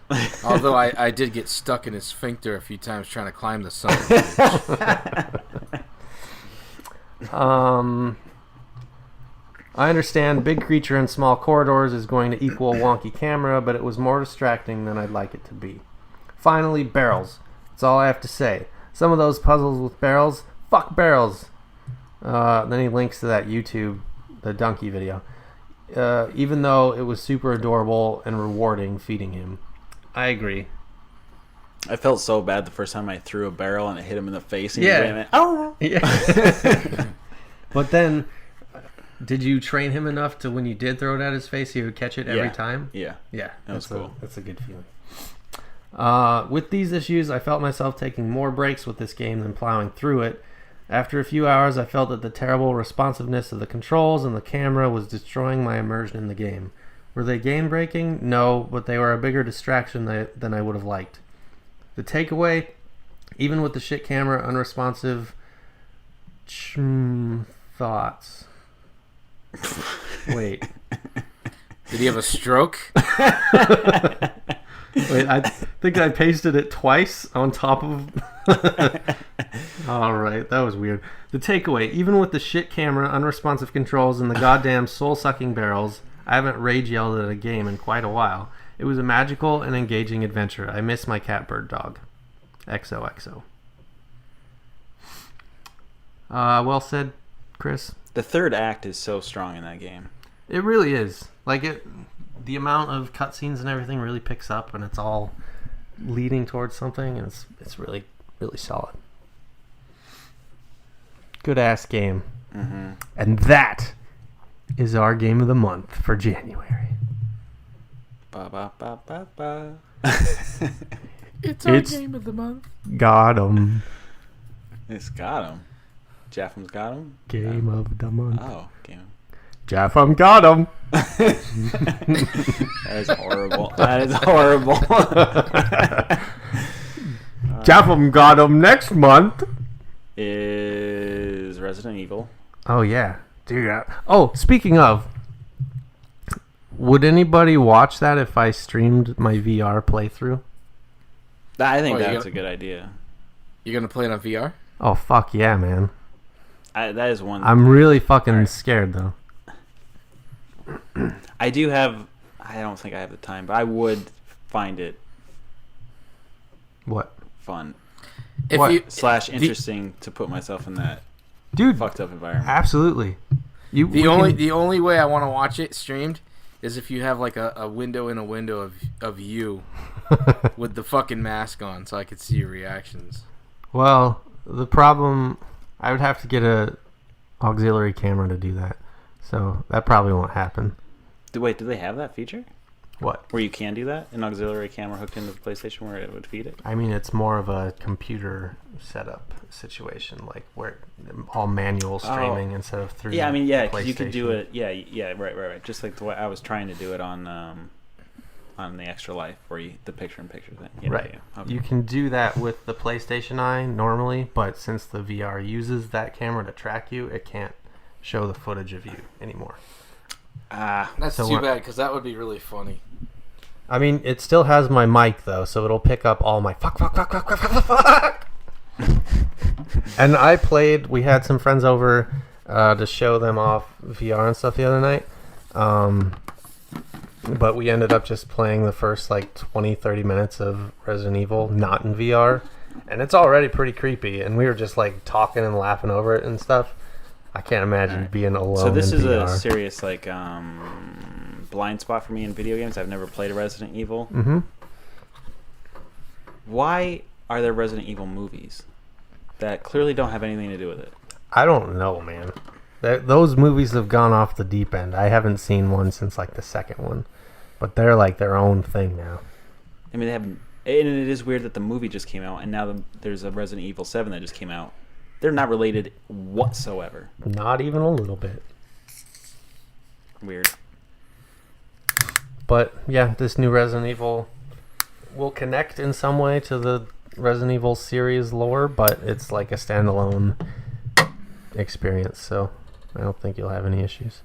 Although I did get stuck in his sphincter a few times trying to climb the sun. I understand big creature in small corridors is going to equal wonky camera, but it was more distracting than I'd like it to be. Finally, barrels. That's all I have to say. Some of those puzzles with barrels, fuck barrels. Then he links to that YouTube, the donkey video. Even though it was super adorable and rewarding feeding him. I agree. I felt so bad the first time I threw a barrel and it hit him in the face. And Yeah. he ran it. Oh. Yeah. But then, did you train him enough to when you did throw it at his face, he would catch it every time? Yeah. Yeah, That was cool. That's a good feeling. With these issues, I felt myself taking more breaks with this game than plowing through it. After a few hours, I felt that the terrible responsiveness of the controls and the camera was destroying my immersion in the game. Were they game-breaking? No, but they were a bigger distraction than I would have liked. The takeaway, even with the shit camera, unresponsive thoughts. Wait. Did he have a stroke? Wait, I think I pasted it twice on top of... All right, that was weird. The takeaway: even with the shit camera, unresponsive controls, and the goddamn soul-sucking barrels, I haven't rage yelled at a game in quite a while. It was a magical and engaging adventure. I miss my catbird dog. XOXO. Well said, Chris. The third act is so strong in that game. It really is. Like the amount of cutscenes and everything really picks up, and it's all leading towards something, and it's really, really solid. Good ass game. Mm-hmm. And that is our game of the month for January. Ba ba ba ba ba. It's our game of the month. Got 'em. It's got him. JAFMM's got him. Game of the month. Oh, game. JAFMM got 'em. That is horrible. That is horrible. JAFMM got 'em next month. Is Resident Evil. Oh yeah, dude. Oh, speaking of, would anybody watch that if I streamed my VR playthrough? I think that's a good idea. You're gonna play it on VR? Oh fuck yeah, man! That is one. I'm really fucking scared though. I do have. I don't think I have the time, but I would find it What? fun If What? you / interesting to put myself in that Dude, fucked up environment. absolutely. the only way I want to watch it streamed is if you have like a window in a window of you with the fucking mask on, so I could see your reactions. Well, the problem, I would have to get a auxiliary camera to do that, so that probably won't happen. Wait, do they have that feature What? where you can do that? An auxiliary camera hooked into the PlayStation where it would feed it? I mean, it's more of a computer setup situation, like where all manual streaming instead of through. Yeah, I mean, yeah, 'cause PlayStation. you could do it. Yeah, right. Just like the way I was trying to do it on the Extra Life, where the picture-in-picture thing. Yeah, Right. Yeah. Okay. You can do that with the PlayStation Eye normally, but since the VR uses that camera to track you, it can't show the footage of you anymore. That's So too what- bad, because that would be really funny. I mean, it still has my mic though, so it'll pick up all my fuck. And I played. We had some friends over to show them off VR and stuff the other night. But we ended up just playing the first like 20-30 minutes of Resident Evil, not in VR, and it's already pretty creepy. And we were just like talking and laughing over it and stuff. I can't imagine being alone. So this in is VR. a serious blind spot for me in video games. I've never played a Resident Evil. Mm-hmm. Why are there Resident Evil movies that clearly don't have anything to do with it? I don't know, man. Those movies have gone off the deep end. I haven't seen one since like the second one, but they're like their own thing now. I mean, they haven't. And it is weird that the movie just came out, and now there's a Resident Evil 7 that just came out. They're not related whatsoever. Not even a little bit. Weird. But yeah, this new Resident Evil will connect in some way to the Resident Evil series lore, but it's like a standalone experience, so I don't think you'll have any issues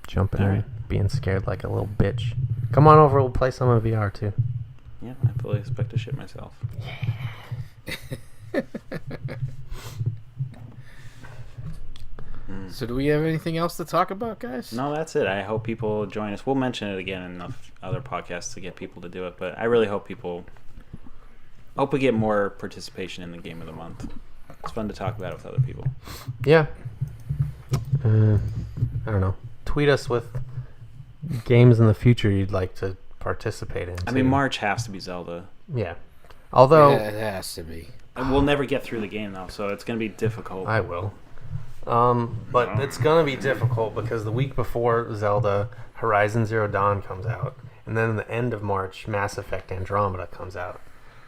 jumping in, being scared like a little bitch. Come on over, we'll play some of VR too. Yeah, I fully expect to shit myself. So do we have anything else to talk about, guys? No, that's it. I hope people join us. We'll mention it again in the other podcasts to get people to do it, but I really hope we get more participation in the game of the month. It's fun to talk about it with other people. Yeah. I don't know. Tweet us with games in the future you'd like to participate in. I mean, March has to be Zelda. Yeah. Although Yeah, it has to be. And we'll never get through the game, though, so it's going to be difficult. I will. But it's going to be difficult because the week before Zelda, Horizon Zero Dawn comes out. And then the end of March, Mass Effect Andromeda comes out.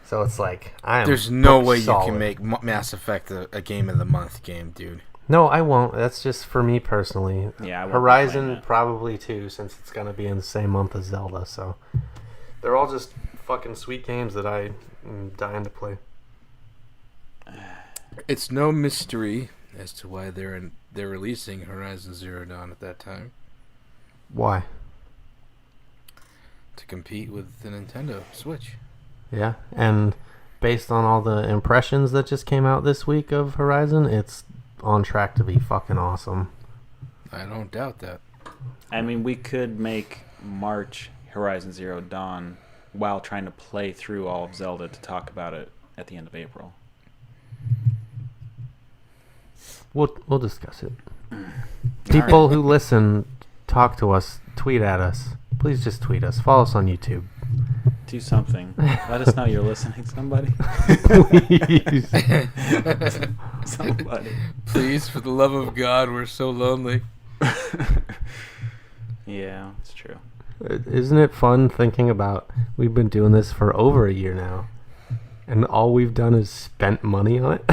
So it's like, There's no way solid. you can make Mass Effect a game of the month game, dude. No, I won't. That's just for me personally. Yeah, I won't be playing Horizon that. probably too, since it's going to be in the same month as Zelda. So they're all just fucking sweet games that I'm dying to play. It's no mystery as to why they're releasing Horizon Zero Dawn at that time Why? to compete with the Nintendo Switch. Yeah, and based on all the impressions that just came out this week of Horizon, it's on track to be fucking awesome. I don't doubt that. I mean, we could make March Horizon Zero Dawn while trying to play through all of Zelda to talk about it at the end of April. We'll discuss it. People who listen, talk to us, tweet at us. Please just tweet us. Follow us on YouTube. Do something. Let us know you're listening, somebody. Please. Somebody. Please, for the love of God, we're so lonely. Yeah, it's true. Isn't it fun thinking about we've been doing this for over a year now, and all we've done is spent money on it?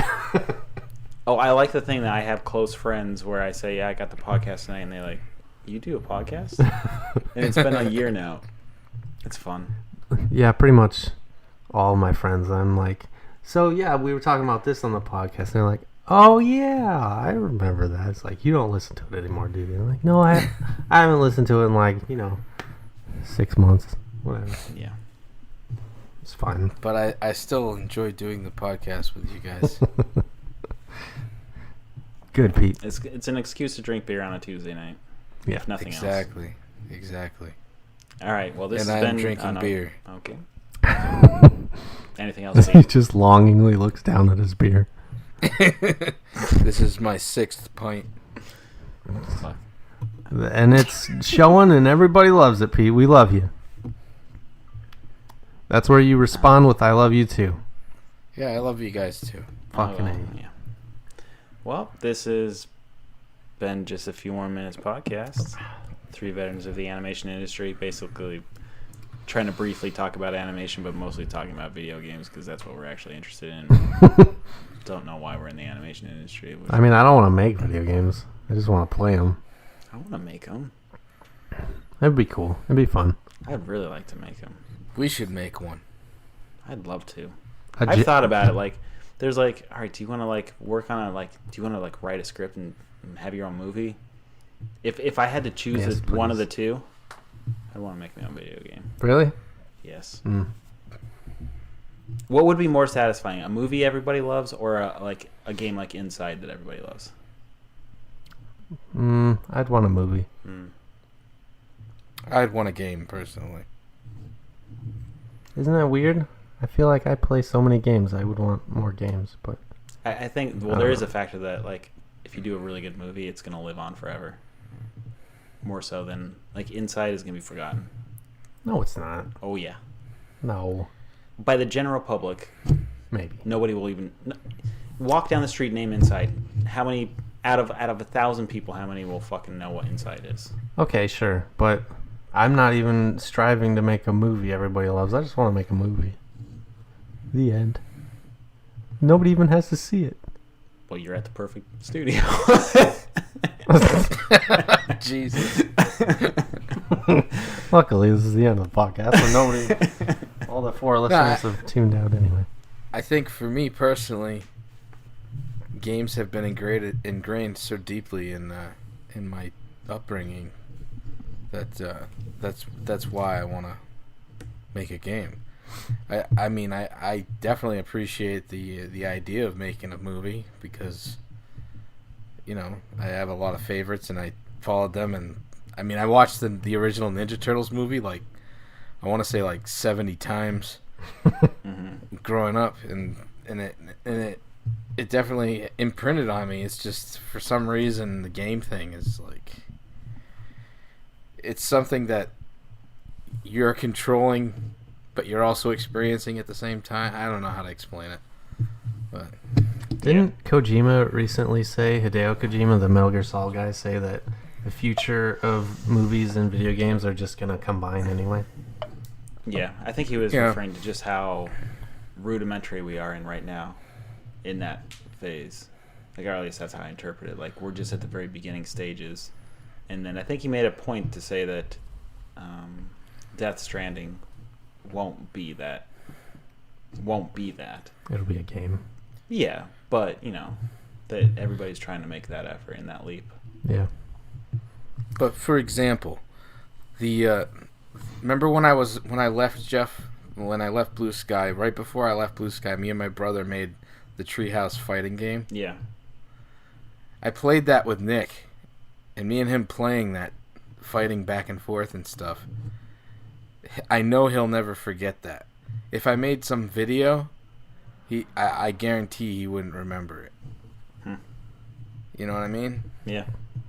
Oh, I like the thing that I have close friends where I say, yeah, I got the podcast tonight, and they're like, you do a podcast? And it's been a year now. It's fun. Yeah, pretty much all my friends. I'm like, so yeah, we were talking about this on the podcast, and they're like, oh yeah, I remember that. It's like, you don't listen to it anymore, do you? I'm like, no, I haven't listened to it in like, 6 months, whatever. Yeah. It's fine. But I still enjoy doing the podcast with you guys. Good, Pete. It's an excuse to drink beer on a Tuesday night. Yeah, if nothing else. Exactly. All right. Well, this And has I'm been drinking beer. Okay. Anything else? He just longingly looks down at his beer. This is my 6th pint. Fuck. And it's showing, and everybody loves it, Pete. We love you. That's where you respond with, I love you too. Yeah, I love you guys too. Fucking A. Yeah. Well, this has been just a few more minutes podcast. 3 veterans of the animation industry, basically trying to briefly talk about animation, but mostly talking about video games because that's what we're actually interested in. Don't know why we're in the animation industry. I mean, I don't want to make video games. I just want to play them. I want to make them. That'd be cool. It'd be fun. I'd really like to make them. We should make one. I'd love to. I've thought about it. Like, there's like, all right, do you want to like work on do you want to like write a script and have your own movie? If I had to choose one of the two, I'd want to make my own video game. Really? Yes. Mm. What would be more satisfying, a movie everybody loves, or a game like Inside that everybody loves? I'd want a movie. I'd want a game, personally. Isn't that weird? I feel like I play so many games. I would want more games, but I think there is a factor that like if you do a really good movie, it's gonna live on forever. More so than like Inside is gonna be forgotten. No, it's not. Oh yeah. No. By the general public, Maybe. nobody will even walk down the street, name Inside. How many out of 1,000 people? How many will fucking know what Inside is? Okay, sure, but I'm not even striving to make a movie everybody loves. I just want to make a movie. The end. Nobody even has to see it. Well, you're at the perfect studio. Jesus. Luckily, this is the end of the podcast, so nobody, all the 4 listeners have tuned out anyway. I think for me personally, games have been ingrained so deeply in my upbringing that that's why I want to make a game. I mean I definitely appreciate the idea of making a movie because I have a lot of favorites and I followed them, and I mean I watched the original Ninja Turtles movie like I want to say like 70 times growing up, and it definitely imprinted on me. It's just for some reason the game thing is like it's something that you're controlling but you're also experiencing at the same time. I don't know how to explain it. But Didn't Kojima recently say, Hideo Kojima, the Metal Gear Solid guy, say that the future of movies and video games are just going to combine anyway? Yeah, I think he was referring to just how rudimentary we are in right now in that phase. Like, or at least that's how I interpret it. Like, we're just at the very beginning stages. And then I think he made a point to say that Death Stranding won't be that. It'll be a game. Yeah, but, that everybody's trying to make that effort and that leap. Yeah. for example, remember when I left Jeff when I left Blue Sky, right before I left Blue Sky, me and my brother made the Treehouse fighting game. Yeah. I played that with Nick, and me and him playing that, fighting back and forth and stuff. I know he'll never forget that. If I made some video, I guarantee he wouldn't remember it. You know what I mean? Yeah.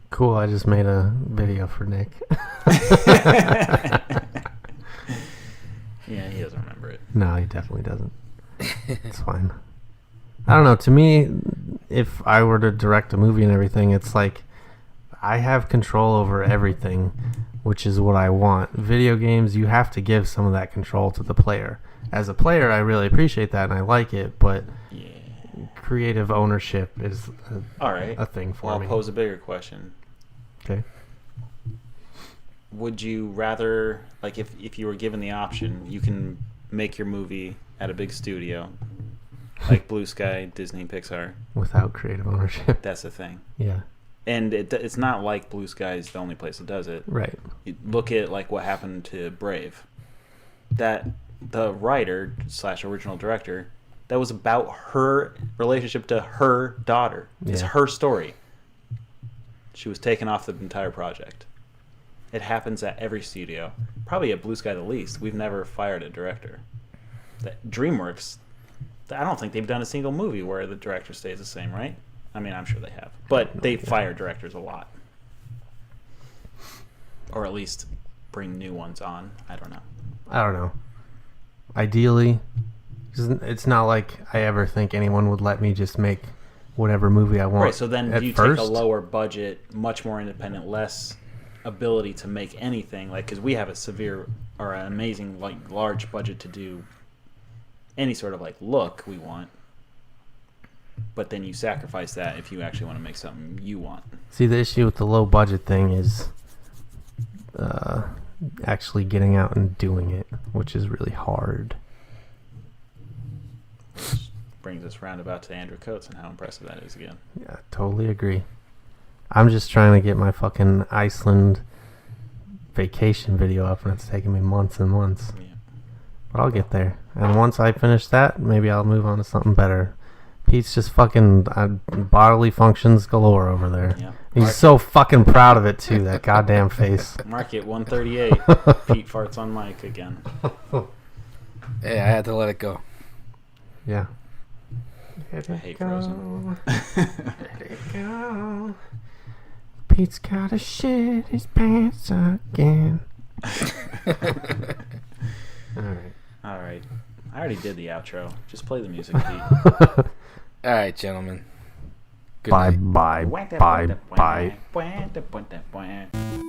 Cool, I just made a video for Nick. Yeah, he doesn't remember it. No, he definitely doesn't. It's fine. I don't know. To me, if I were to direct a movie and everything, it's like I have control over everything, which is what I want. Video games, you have to give some of that control to the player. As a player, I really appreciate that and I like it, but Yeah. creative ownership is All right. a thing for Well, me. I'll pose a bigger question. Okay. Would you rather, like, if you were given the option, you can make your movie at a big studio, like Blue Sky, Disney, Pixar. Without creative ownership. That's the thing. Yeah. And it's not like Blue Sky is the only place that does it. Right. You look at, like, what happened to Brave. That the writer / original director, that was about her relationship to her daughter. It's Yeah. her story. She was taken off the entire project. It happens at every studio. Probably at Blue Sky the least. We've never fired a director. DreamWorks, I don't think they've done a single movie where the director stays the same, right? I mean, I'm sure they have. But they fire directors a lot. Or at least bring new ones on. I don't know. I don't know. Ideally, 'cause it's not like I ever think anyone would let me just make whatever movie I want. Right, so then at do you first. take a lower budget, much more independent, less ability to make anything, like, because we have a severe or an amazing, like, large budget to do any sort of, like, look we want, but then you sacrifice that if you actually want to make something you want. See, the issue with the low budget thing is actually getting out and doing it, which is really hard. Which brings us roundabout to Andrew Coates and how impressive that is again. Yeah, totally agree. I'm just trying to get my fucking Iceland vacation video up, and it's taking me months and months. Yeah. But I'll get there. And once I finish that, maybe I'll move on to something better. Pete's just fucking bodily functions galore over there. Yeah. He's so fucking proud of it, too, that goddamn face. Mark it 138. Pete farts on mic again. Hey, I had to let it go. Yeah. I hate Frozen. Let it go. Pete's gotta shit his pants again. Alright. All right. I already did the outro. Just play the music, Pete. All right, gentlemen. Good Bye, night. bye, bye, bye. Bye.